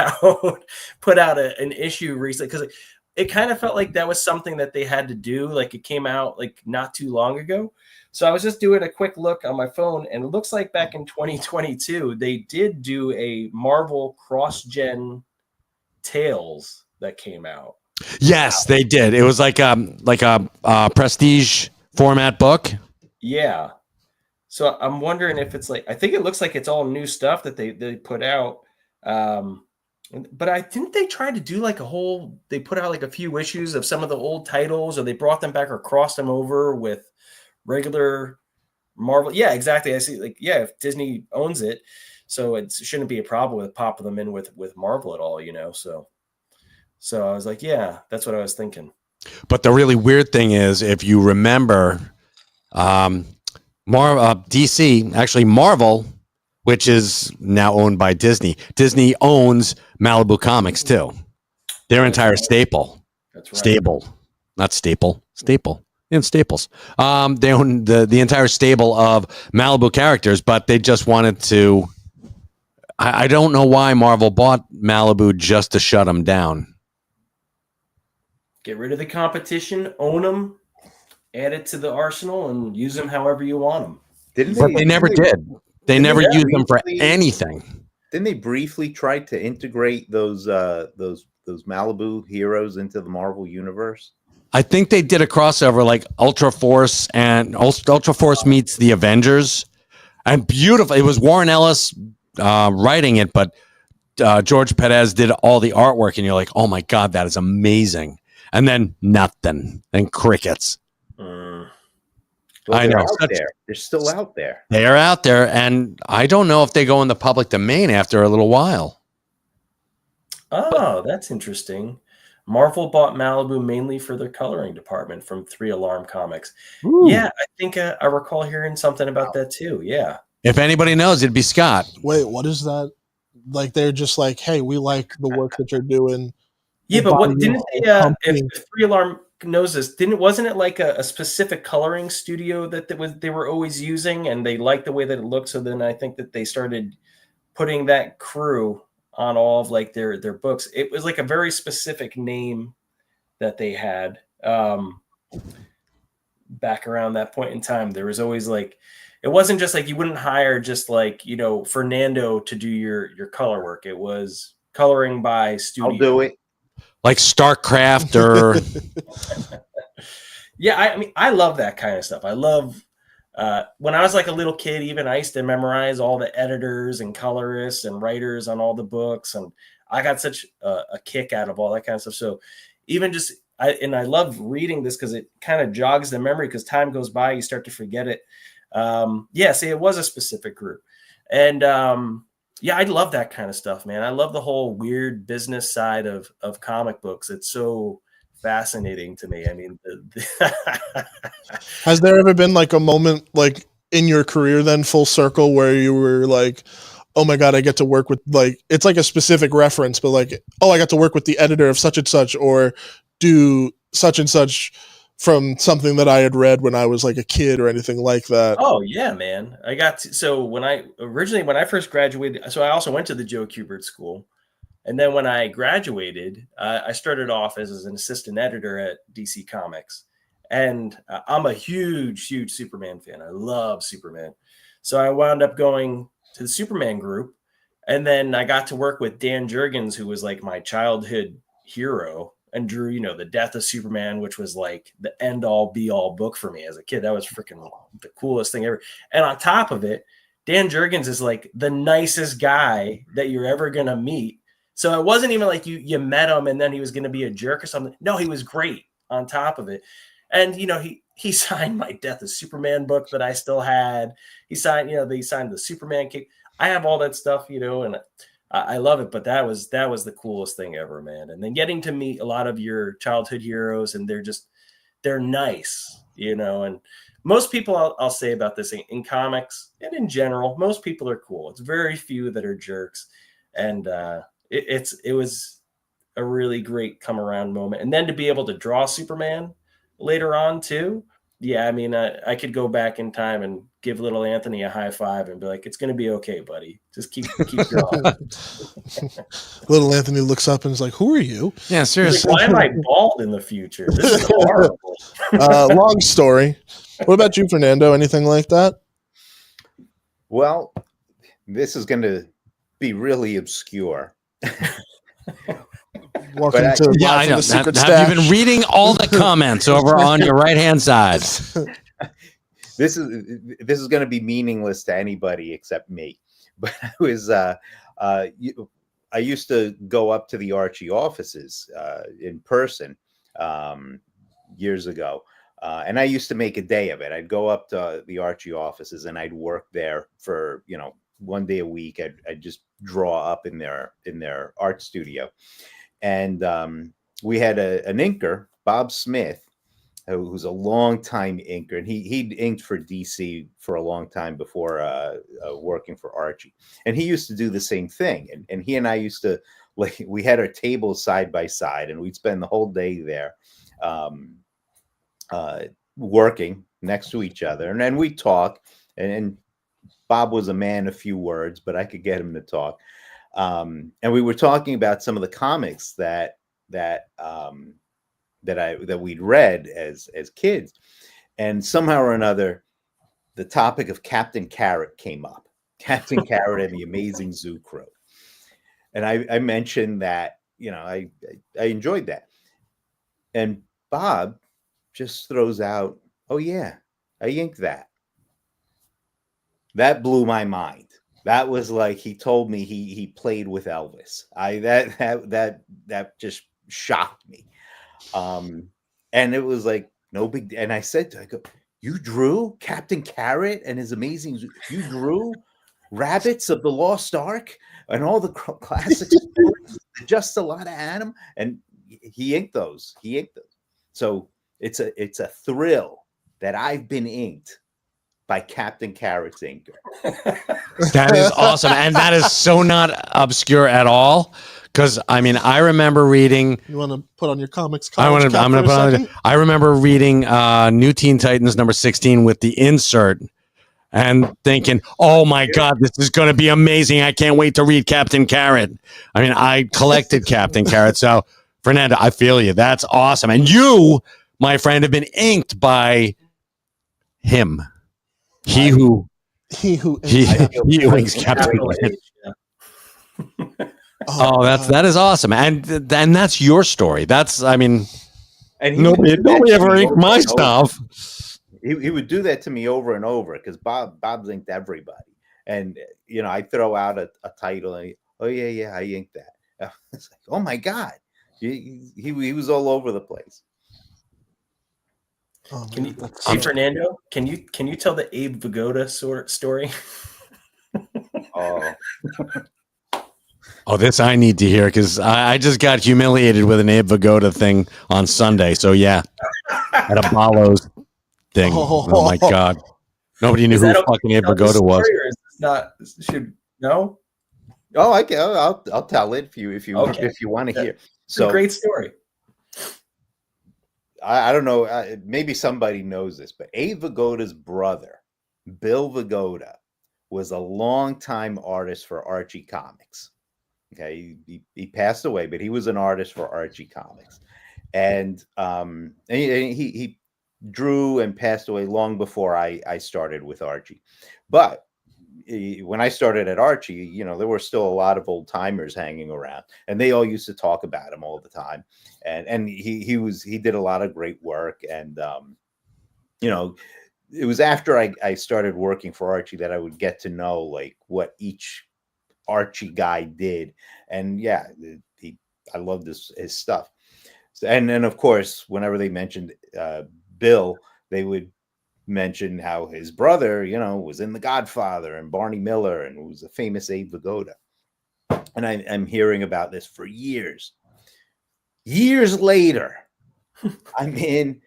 out an issue recently, because it kind of felt like that was something that they had to do. Like it came out like not too long ago. So I was just doing a quick look on my phone, and it looks like back in 2022 they did do a Marvel CrossGen Tales that came out. Yes, they did. It was like a prestige format book. Yeah. So I'm wondering if it's like, I think it looks like it's all new stuff that they put out. But I think they tried to do like they put out like a few issues of some of the old titles, or they brought them back or crossed them over with regular Marvel. Yeah, exactly. I see. Like, yeah, if Disney owns it, so it shouldn't be a problem with popping them in with Marvel at all, So I was like, yeah, that's what I was thinking. But the really weird thing is, if you remember, DC, actually Marvel, which is now owned by Disney. Disney owns Malibu Comics too. Their entire staple. That's right. Staple. In Staples. They own the entire stable of Malibu characters, but they just wanted to. I don't know why Marvel bought Malibu just to shut them down. Get rid of the competition, own them, add it to the arsenal and use them however you want them. But they never did. They never they used them for briefly- anything. Didn't they briefly try to integrate those Malibu heroes into the Marvel universe? I think they did a crossover like Ultra Force and Ultra Force meets the Avengers, and beautiful. It was Warren Ellis writing it, but George Perez did all the artwork, and you're like, oh my god, that is amazing. And then nothing, and crickets. Well, I they're know. out there. They're still out there. They are out there, and I don't know if they go in the public domain after a little while. Oh, that's interesting. Marvel bought Malibu mainly for their coloring department from 3 Alarm Comics. Ooh. Yeah, I think I recall hearing something about that too. Yeah. If anybody knows, it'd be Scott. Wait, what is that? Like they're just like, hey, we like the work that you're doing. Yeah, but what didn't they? company. If 3 Alarm knows this, wasn't it like a specific coloring studio that they were always using, and they liked the way that it looked? So then I think that they started putting that crew on all of like their books. It was like a very specific name that they had back around that point in time. There was always like, it wasn't just like you wouldn't hire just like, Fernando to do your color work. It was coloring by studio. I'll do it. Like StarCraft or Yeah, I mean, I love that kind of stuff. I love when I was like a little kid, even I used to memorize all the editors and colorists and writers on all the books, and I got such a kick out of all that kind of stuff. So even just I love reading this because it kind of jogs the memory, because time goes by, you start to forget it. See, it was a specific group, and I love that kind of stuff, man. I love the whole weird business side of comic books. It's so fascinating to me. I mean, Has there ever been like a moment like in your career then full circle where you were like, oh my god, I get to work with, like, it's like a specific reference, but like, oh, I got to work with the editor of such and such, or do such and such from something that I had read when I was like a kid or anything like that? Oh yeah, man. So when I first graduated, so I also went to the Joe Kubert School. And then when I graduated, I started off as an assistant editor at DC Comics. And I'm a huge, huge Superman fan. I love Superman. So I wound up going to the Superman group. And then I got to work with Dan Jurgens, who was like my childhood hero, and drew, The Death of Superman, which was like the end all be all book for me as a kid. That was freaking the coolest thing ever. And on top of it, Dan Jurgens is like the nicest guy that you're ever going to meet. So it wasn't even like you met him and then he was going to be a jerk or something. No, he was great on top of it. And, he signed my Death of Superman book that I still had. He signed, they signed the Superman cake. I have all that stuff, and I love it, but that was the coolest thing ever, man. And then getting to meet a lot of your childhood heroes, and they're nice, and most people, I'll say about this in comics and in general, most people are cool. It's very few that are jerks. And it was a really great come around moment. And then to be able to draw Superman later on too. Yeah. I mean, I could go back in time and give little Anthony a high five and be like, it's going to be okay, buddy. Just keep drawing. Little Anthony looks up and is like, who are you? Yeah, seriously. Like, why am I bald in the future? This is horrible. Long story. What about you, Fernando? Anything like that? Well, this is going to be really obscure. Welcome But to Yeah, Live I from know. the Secret Have Stash. you been reading all the comments over on your right-hand side? This is going to be meaningless to anybody except me. But I used to go up to the Archie offices in person years ago, and I used to make a day of it. I'd go up to the Archie offices and I'd work there for one day a week. I'd just draw up in their art studio, and we had an inker, Bob Smith, who's a long-time inker, and he'd inked for DC for a long time before working for Archie. And he used to do the same thing. And he and I used to, like, we had our tables side by side, and we'd spend the whole day there working next to each other. And then we'd talk, and Bob was a man of few words, but I could get him to talk. And we were talking about some of the comics that we'd read as kids. And somehow or another, the topic of Captain Carrot came up. Captain Carrot and the Amazing Zoo Crew. And I mentioned that, I enjoyed that. And Bob just throws out, "Oh yeah, I inked that." That blew my mind. That was like he told me he played with Elvis. That just shocked me. And it was like no big. And I said, I go, "You drew Captain Carrot and his amazing. You drew Rabbits of the Lost Ark and all the classic stories. Just a lot of Adam." And he inked those. So it's a thrill that I've been inked by Captain Carrot's inker. That is awesome. And that is so not obscure at all. Because I remember reading. You want to put on your comics? I'm going to put on. I remember reading New Teen Titans number 16 with the insert and thinking, "Oh my God, this is going to be amazing! I can't wait to read Captain Carrot." I collected Captain Carrot. So, Fernando, I feel you. That's awesome. And you, my friend, have been inked by him. He who inks Captain Carrot. That is awesome, and that's your story. That's and nobody ever inked my stuff. He would do that to me over and over because Bob's inked everybody, and I throw out a title and "Oh yeah, I inked that." It's like, oh my God, he was all over the place. Oh, Fernando, can you tell the Abe Vigoda story? Oh, this I need to hear because I just got humiliated with an Abe Vigoda thing on Sunday. So yeah, at a Ballo's thing. Oh my God, nobody knew who fucking Abe Vigoda was. Or is this not? No? Oh, I'll tell it if you want to hear. So great story. I don't know. Maybe somebody knows this, but Abe Vigoda's brother, Bill Vigoda, was a longtime artist for Archie Comics. Okay, he passed away, but he was an artist for Archie Comics, and he drew and passed away long before I started with Archie. But when I started at Archie, there were still a lot of old timers hanging around, and they all used to talk about him all the time. And he did a lot of great work, and it was after I started working for Archie that I would get to know like what each Archie guy did, and yeah, I loved his stuff. And then of course, whenever they mentioned Bill, they would mention how his brother, was in The Godfather and Barney Miller and was a famous Abe Vigoda. And I'm hearing about this for years. Years later, I'm in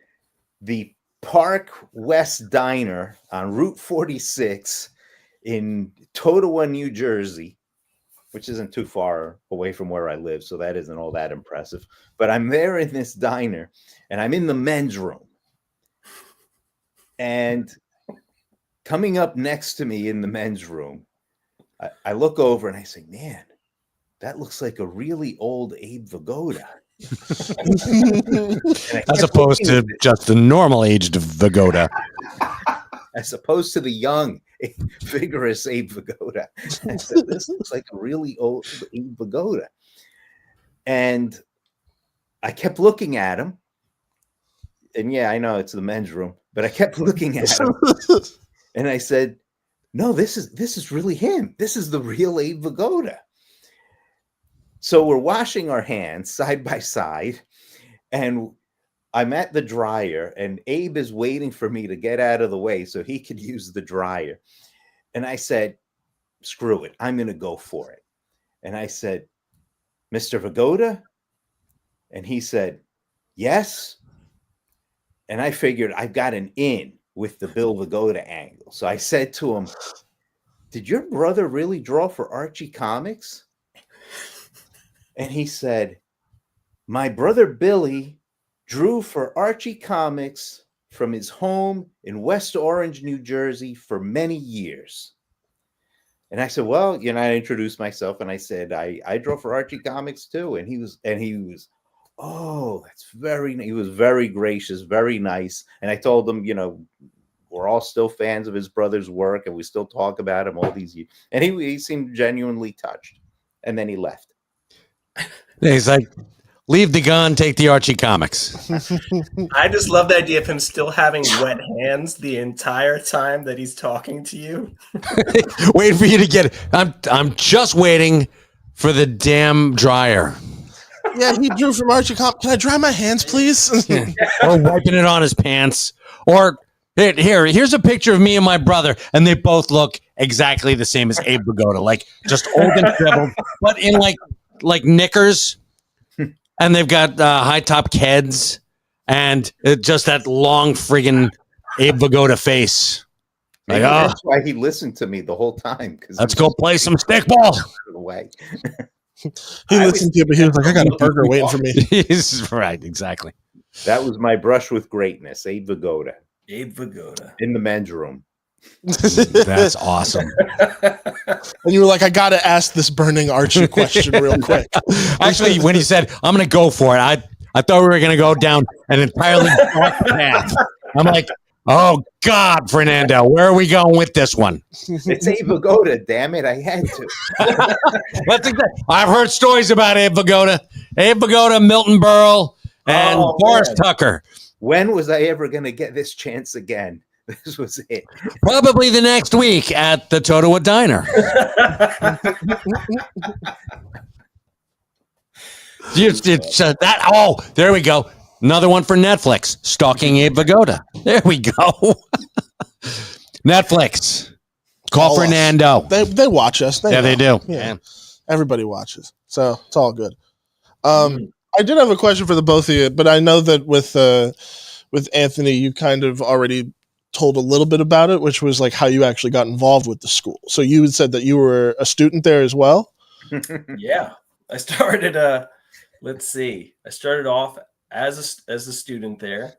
the Park West Diner on Route 46 in Totowa, New Jersey, which isn't too far away from where I live, so that isn't all that impressive. But I'm there in this diner, and I'm in the men's room. And coming up next to me in the men's room, I look over and I say, "Man, that looks like a really old Abe Vigoda." As opposed to just the normal aged Vigoda. As opposed to the young, vigorous Abe Vigoda. I said, "This looks like a really old Abe Vigoda." And I kept looking at him. And yeah, I know it's the men's room, but I kept looking at him. And I said, "No, this is really him. This is the real Abe Vigoda." So we're washing our hands side by side, and I'm at the dryer, and Abe is waiting for me to get out of the way so he could use the dryer. And I said, "Screw it. I'm going to go for it." And I said, "Mr. Vigoda?" And he said, "Yes." And I figured I've got an in with the Bill Vigoda angle. So I said to him, "Did your brother really draw for Archie Comics?" And he said, "My brother Billy drew for Archie Comics from his home in West Orange, New Jersey for many years." And I said, "Well, I introduced myself and I said, I draw for Archie Comics too." And he was, oh, that's he was very gracious, very nice. And I told him, we're all still fans of his brother's work and we still talk about him all these years. And he seemed genuinely touched. And then he left. He's like, leave the gun, take the Archie comics. I just love the idea of him still having wet hands the entire time that he's talking to you. Waiting for you to get it. I'm just waiting for the damn dryer. Yeah, he drew from Archie Comics. Can I dry my hands, please? Or wiping it on his pants. Or here's a picture of me and my brother, and they both look exactly the same as Abe Vigoda, like just old and shriveled, but in like knickers, and they've got high top kids, and just that long friggin' Abe Vigoda face. Like, that's why he listened to me the whole time. Let's go play some stickball. Away. He listened to you, but he was like, I got a burger waiting for me. He's right, exactly. That was my brush with greatness, Abe Vigoda. Abe Vigoda. In the men's room. That's awesome. And you were like, I got to ask this burning Archie question real quick. Actually, when he said, I'm going to go for it, I thought we were going to go down an entirely dark path. I'm like, oh, God, Fernando, where are we going with this one? It's Abe Vigoda, damn it. I had to. That's exactly. I've heard stories about Abe Vigoda. Abe Vigoda, Milton Berle, and Boris Tucker. When was I ever going to get this chance again? This was it. Probably the next week at the Totowa Diner. There we go. Another one for Netflix. Stalking Abe Vigoda. There we go. Netflix. Call Fernando. They watch us. They do. Yeah. Everybody watches. So it's all good. I did have a question for the both of you, but I know that with Anthony, you kind of already told a little bit about it, which was like how you actually got involved with the school. So you had said that you were a student there as well. Yeah, I started. I started off as a student there.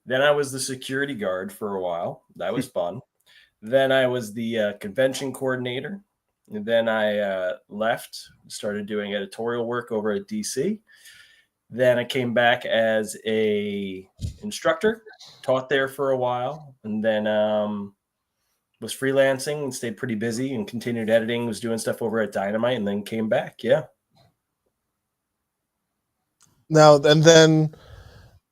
Then I was the security guard for a while. That was fun. Then I was the convention coordinator. And then I left, started doing editorial work over at DC. Then I came back as a instructor, taught there for a while, and then was freelancing and stayed pretty busy and continued editing, was doing stuff over at Dynamite, and then came back. Yeah. Now, and then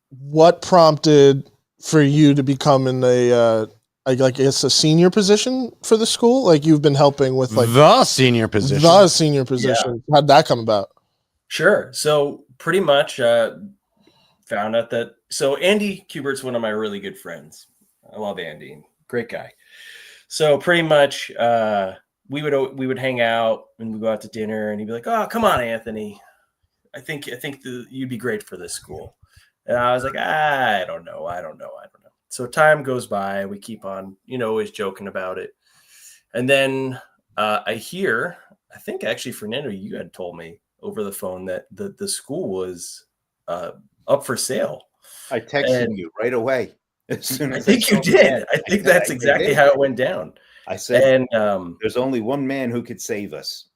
what prompted for you to become in I guess a senior position for the school? Like you've been helping with like the senior position. Yeah. How'd that come about? Sure. So pretty much found out that Andy Kubert's one of my really good friends. I love Andy, great guy. So pretty much we would hang out and we'd go out to dinner and he'd be like, "Oh, come on, Anthony. I think you'd be great for this school." And I was like, I don't know. So time goes by, we keep on, always joking about it. And then I hear, I think actually, Fernando, you had told me over the phone that the school was up for sale. I texted you right away. As soon as I think you did. I think that's exactly how it went down. I said, there's only one man who could save us.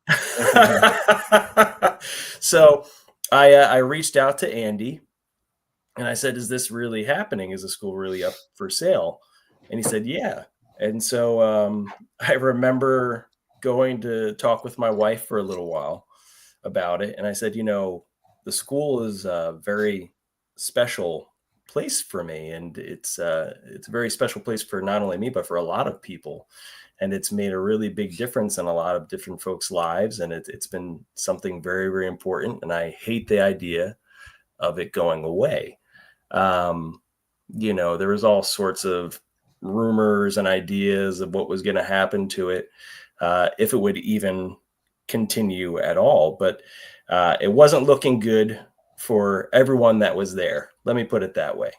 So I reached out to Andy and I said, is this really happening? Is the school really up for sale? And he said, yeah. And so I remember going to talk with my wife for a little while about it. And I said, the school is a very special place for me. And it's a very special place for not only me, but for a lot of people. And it's made a really big difference in a lot of different folks' lives. And it's been something very, very important. And I hate the idea of it going away. There was all sorts of rumors and ideas of what was going to happen to it, if it would even continue at all. But it wasn't looking good for everyone that was there. Let me put it that way.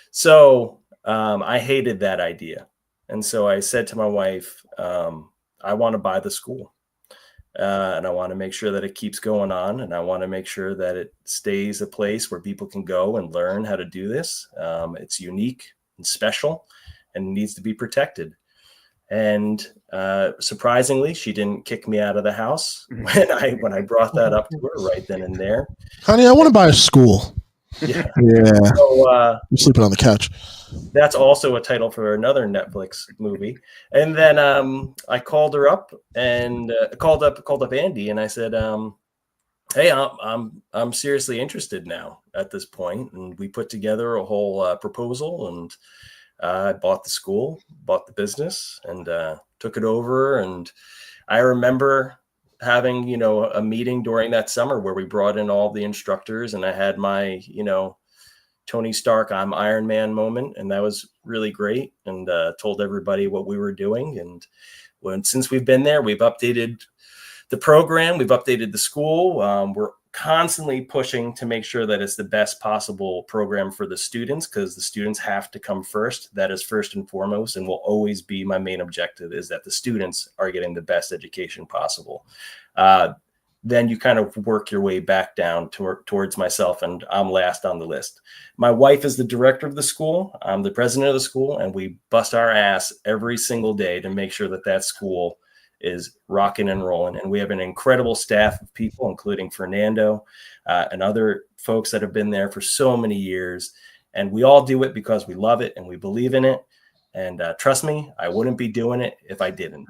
So I hated that idea. And so I said to my wife, I want to buy the school. And I want to make sure that it keeps going on. And I want to make sure that it stays a place where people can go and learn how to do this. It's unique and special and needs to be protected. And surprisingly, she didn't kick me out of the house when I brought that up to her right then and there. Honey, I want to buy a school. Yeah. Yeah. So You're sleeping on the couch. that's also a title for another Netflix movie. And then I called her up and called up Andy, and I said, "Hey, I'm seriously interested now at this point." And we put together a whole proposal, and I bought the school, bought the business, and took it over. And I remember having, a meeting during that summer where we brought in all the instructors, and I had my, Tony Stark, I'm Iron Man moment. And that was really great, and told everybody what we were doing. And since we've been there, we've updated the program, we've updated the school. We're constantly pushing to make sure that it's the best possible program for the students, because the students have to come first. That is first and foremost, and will always be my main objective, is that the students are getting the best education possible. Then you kind of work your way back down towards myself, and I'm last on the list. My wife is the director of the school. I'm the president of the school, and we bust our ass every single day to make sure that that school is rocking and rolling. And we have an incredible staff of people, including Fernando and other folks that have been there for so many years. And we all do it because we love it and we believe in it. And trust me, I wouldn't be doing it if I didn't.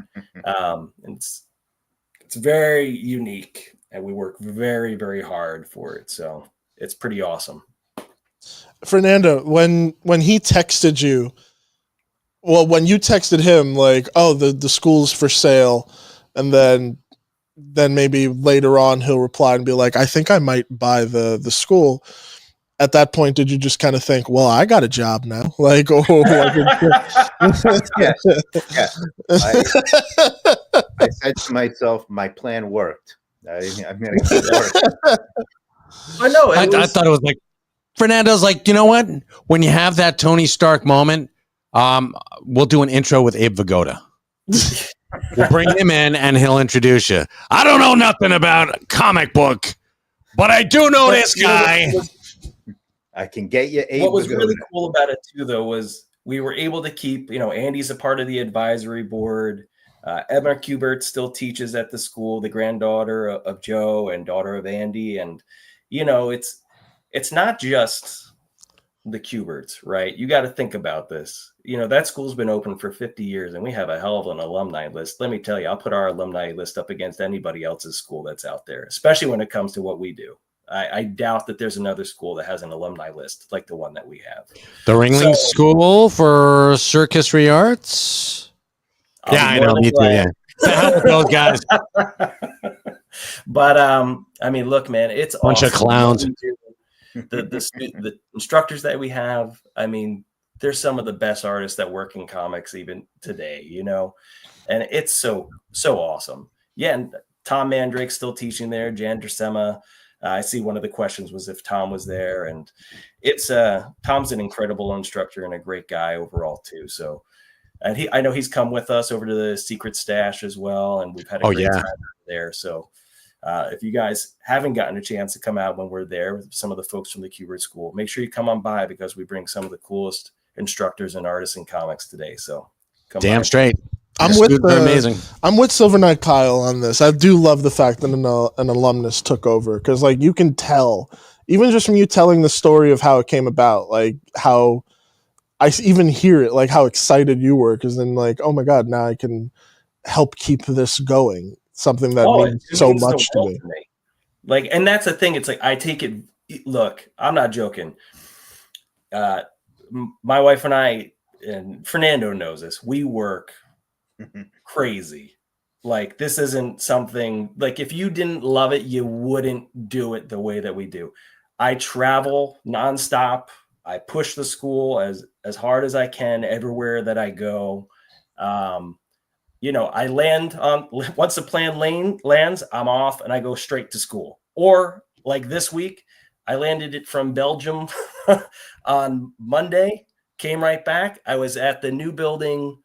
It's very unique, and we work very, very hard for it. So it's pretty awesome. Fernando, when he texted you, well, when you texted him, like, oh, the school's for sale, and then maybe later on he'll reply and be like, I think I might buy the school. At that point, did you just kind of think, well, I got a job now? Like, oh, Yes. I said to myself, my plan worked. I'm going to keep working. But no, I thought it was like, Fernando's like, you know what? When you have that Tony Stark moment, we'll do an intro with Abe Vigoda. We'll bring him in and he'll introduce you. I don't know nothing about comic book, but I do know this guy. I can get you Abe What was Vigoda. really cool about it too, though, was we were able to keep, Andy's a part of the advisory board. Emma Kubert still teaches at the school, the granddaughter of Joe and daughter of Andy. And, it's not just the Kuberts, right? You got to think about this. That school's been open for 50 years, and we have a hell of an alumni list. Let me tell you, I'll put our alumni list up against anybody else's school that's out there, especially when it comes to what we do. I doubt that there's another school that has an alumni list like the one that we have. The Ringling School for Cirque History Arts. Yeah, I know. Me too. Yeah. The hell with those guys. But I mean, look, man, it's bunch awesome of clowns. The instructors that we have, I mean, they're some of the best artists that work in comics even today, and it's so awesome. Yeah, and Tom Mandrake's still teaching there. Jan Drasema. I see one of the questions was if Tom was there, and it's Tom's an incredible instructor and a great guy overall too. So, and I know he's come with us over to the Secret Stash as well, and we've had a great time there. So, if you guys haven't gotten a chance to come out when we're there with some of the folks from the Kubert School, make sure you come on by, because we bring some of the coolest instructors and artists in comics today. So, come by. Straight. Amazing. I'm with Silver Knight Kyle on this. I do love the fact that an alumnus took over, because like you can tell, even just from you telling the story of how it came about, like how I even hear it, like how excited you were, because then like, oh my God, now I can help keep this going. Something that means so much to me. Like, and that's the thing. It's like, I take it. Look, I'm not joking. My wife and I, and Fernando knows this, we work crazy. Like, this isn't something like, if you didn't love it, you wouldn't do it the way that we do. I travel nonstop. I push the school as hard as I can everywhere that I go. I land on, once the plan lands, I'm off and I go straight to school. Or like this week, I landed it from Belgium on Monday, came right back. I was at the new building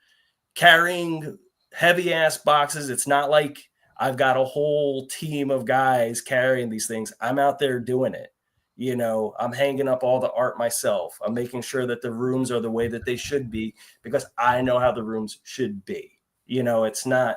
carrying heavy ass boxes. It's not like I've got a whole team of guys carrying these things. I'm out there doing it. I'm hanging up all the art myself. I'm making sure that the rooms are the way that they should be, because I know how the rooms should be. It's not,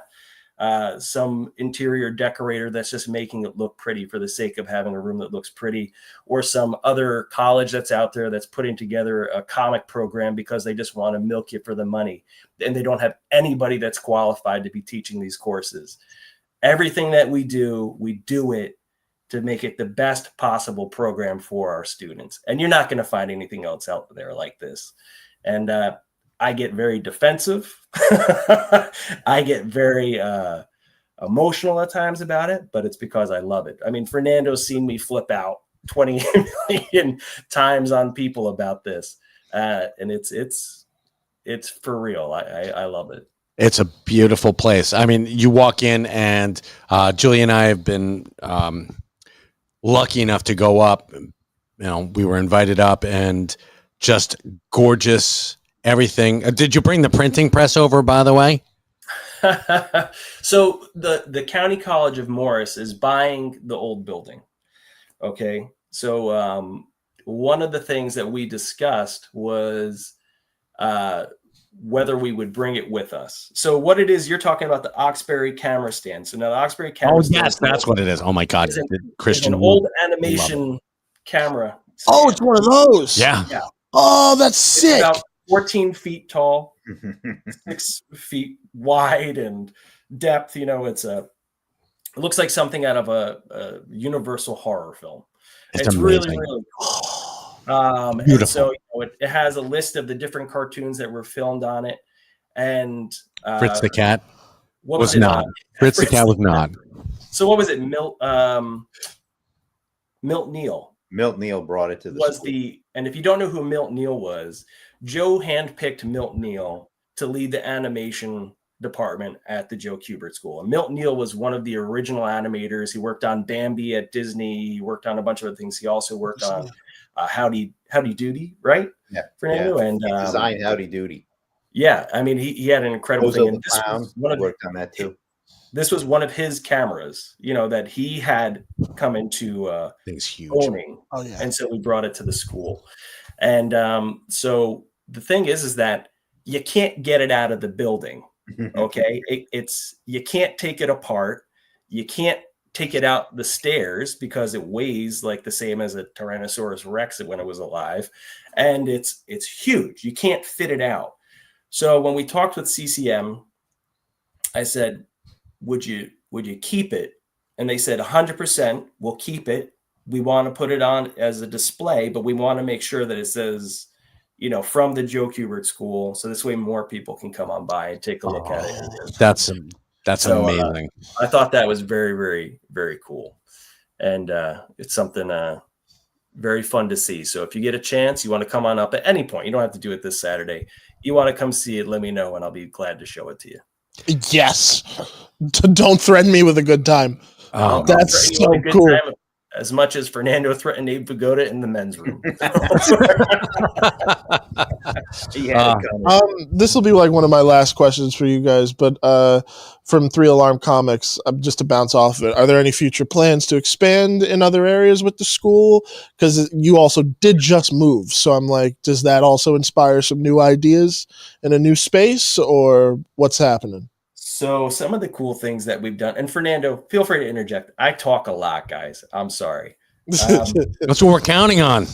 some interior decorator that's just making it look pretty for the sake of having a room that looks pretty, or some other college that's out there that's putting together a comic program because they just want to milk you for the money and they don't have anybody that's qualified to be teaching these courses. Everything that we do it to make it the best possible program for our students. And you're not going to find anything else out there like this. And I get very defensive. I get very emotional at times about it, but it's because I love it. I mean, Fernando's seen me flip out 20 million times on people about this. And it's for real. I love it. It's a beautiful place. I mean, you walk in and Julie and I have been lucky enough to go up. You know, we were invited up and just gorgeous everything. Did you bring the printing press over, by the way? So the County College of Morris is buying the old building. Okay. So one of the things that we discussed was whether we would bring it with us. So what it is, you're talking about the Oxbury camera stand. So now the Oxbury camera stand. Yes, that's what it is. Oh my God. Christian, an old animation camera stand. Oh, it's one of those. Yeah. Oh, that's sick. It's about 14 feet tall, 6 feet wide and depth. You know, it looks like something out of a Universal horror film. It's really, really cool. Beautiful. And so it has a list of the different cartoons that were filmed on it. And Fritz the Cat was not. Fritz the Cat was not. So what was it? Milt Neal. Milt Neal brought it to the school. And if you don't know who Milt Neal was, Joe handpicked Milt Neal to lead the animation department at the Joe Kubert School. And Milt Neal was one of the original animators. He worked on Bambi at Disney. He worked on a bunch of other things. He also worked on Howdy Doody, right? Yeah, Fernando, yeah. and He designed Howdy Doody. Yeah, I mean he had an incredible thing. And Worked on that too. This was one of his cameras, that he had come into Thing's huge. owning. Oh yeah. And so we brought it to the school. And so the thing is that you can't get it out of the building. Okay. You can't take it apart. You can't take it out the stairs because it weighs like the same as a Tyrannosaurus Rex when it was alive. And it's huge. You can't fit it out. So when we talked with CCM, I said, would you keep it? And they said 100% we'll keep it. We want to put it on as a display, but we want to make sure that it says, from the Joe Kubert School. So this way more people can come on by and take a look at it. That's amazing. I thought that was very, very, very cool. And it's something very fun to see. So if you get a chance, you want to come on up at any point, you don't have to do it this Saturday. You want to come see it, let me know, and I'll be glad to show it to you. Yes. Don't threaten me with a good time. Oh, that's so cool. As much as Fernando threatened Abe Vigoda in the men's room. This will be like one of my last questions for you guys, but from 3 Alarm Comics, just to bounce off of it, are there any future plans to expand in other areas with the school? Because you also did just move, so I'm like, does that also inspire some new ideas in a new space, or what's happening? So some of the cool things that we've done, and Fernando, feel free to interject. I talk a lot, guys. I'm sorry. That's what we're counting on.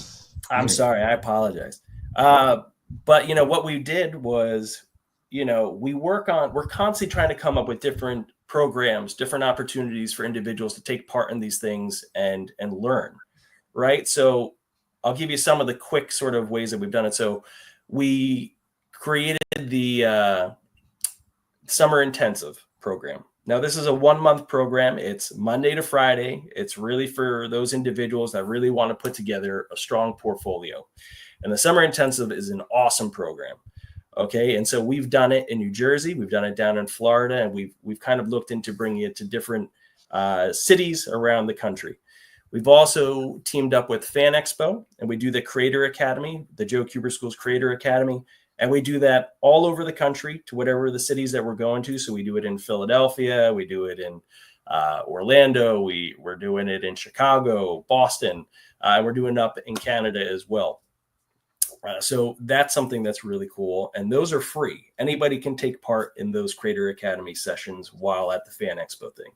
I'm sorry. I apologize. But what we did was, we're constantly trying to come up with different programs, different opportunities for individuals to take part in these things and learn. Right. So I'll give you some of the quick sort of ways that we've done it. So we created the Summer Intensive program. Now, this is a 1-month program. It's Monday to Friday. It's really for those individuals that really want to put together a strong portfolio. And the Summer Intensive is an awesome program. Okay. And so we've done it in New Jersey. We've done it down in Florida, and we've kind of looked into bringing it to different cities around the country. We've also teamed up with Fan Expo, and we do the Creator Academy, the Joe Kubert School's Creator Academy. And we do that all over the country to whatever the cities that we're going to. So we do it in Philadelphia. We do it in Orlando. We're doing it in Chicago, Boston. We're doing it up in Canada as well. So that's something that's really cool. And those are free. Anybody can take part in those Creator Academy sessions while at the Fan Expo thing.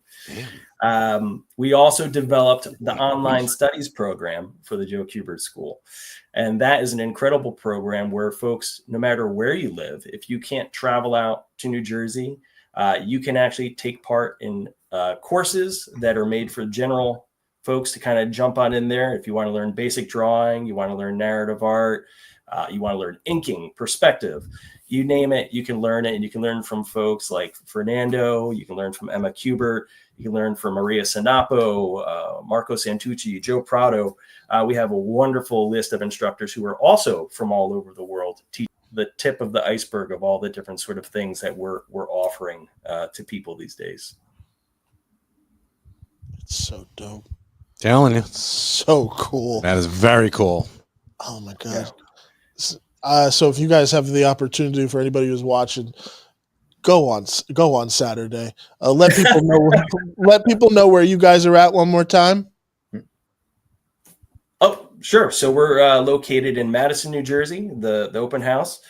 We also developed the online studies program for the Joe Kubert School. And that is an incredible program where folks, no matter where you live, if you can't travel out to New Jersey, you can actually take part in courses that are made for general folks to kind of jump on in there. If you want to learn basic drawing, you want to learn narrative art, you want to learn inking, perspective, you name it, you can learn it. And you can learn from folks like Fernando, you can learn from Emma Kubert, you can learn from Maria Sinapo, Marco Santucci, Joe Prado. We have a wonderful list of instructors who are also from all over the world, teach the tip of the iceberg of all the different sort of things that we're offering to people these days. It's so dope. Telling you. So cool. That is very cool. Oh my God. So if you guys have the opportunity, for anybody who's watching, go on Saturday. Let people know where you guys are at one more time. Oh, sure. So we're located in Madison, New Jersey, the open house.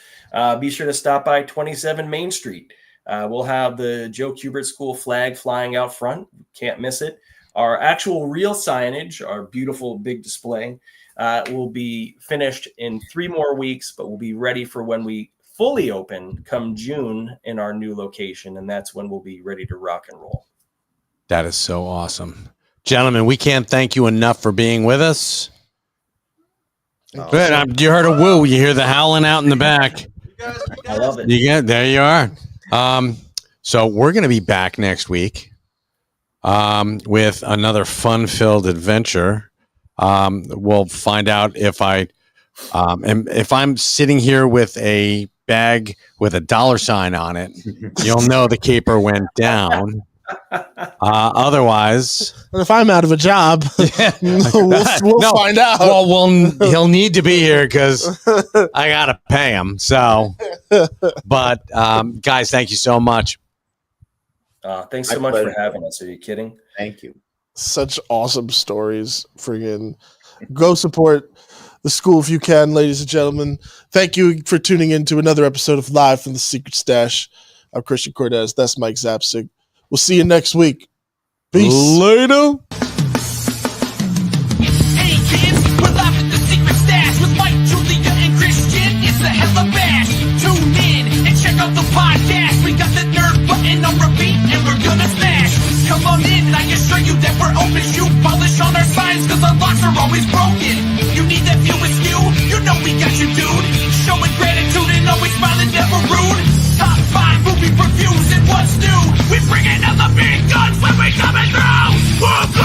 Be sure to stop by 27 Main Street. We'll have the Joe Kubert School flag flying out front. Can't miss it. Our actual real signage, our beautiful big display, will be finished in 3 more weeks, but we'll be ready for when we fully open come June in our new location. And that's when we'll be ready to rock and roll. That is so awesome. Gentlemen, we can't thank you enough for being with us. Good. You heard a woo. You hear the howling out in the back. I love it. There you are. So we're going to be back next week with another fun-filled adventure. We'll find out if if I'm sitting here with a bag with a $sign on it, you'll know the caper went down. Otherwise, and if I'm out of a job, we'll find out. Well, he'll need to be here because I gotta pay him. So, but guys, thank you so much. Thanks so much for having us. Are you kidding? Thank you. Such awesome stories. Friggin' go support the school if you can, ladies and gentlemen. Thank you for tuning in to another episode of Live from the Secret Stash. I'm Christian Cortez. That's Mike Zapsik. We'll see you next week. Peace. Later. Hey kids, we're live at the Secret Stash with Mike, Julia, and Christian. It's the hella bash. Tune in and check out the podcast. We got the nerd button on repeat and we're gonna smash. Come on in, I assure you that we're open. Shoe polish on our signs cause our locks are always broken. You need that view with skill? You know we got you, dude. Showing gratitude and always smiling, never rude. Top 5 movie reviews and what's new. We bringing out the big guns when we coming through.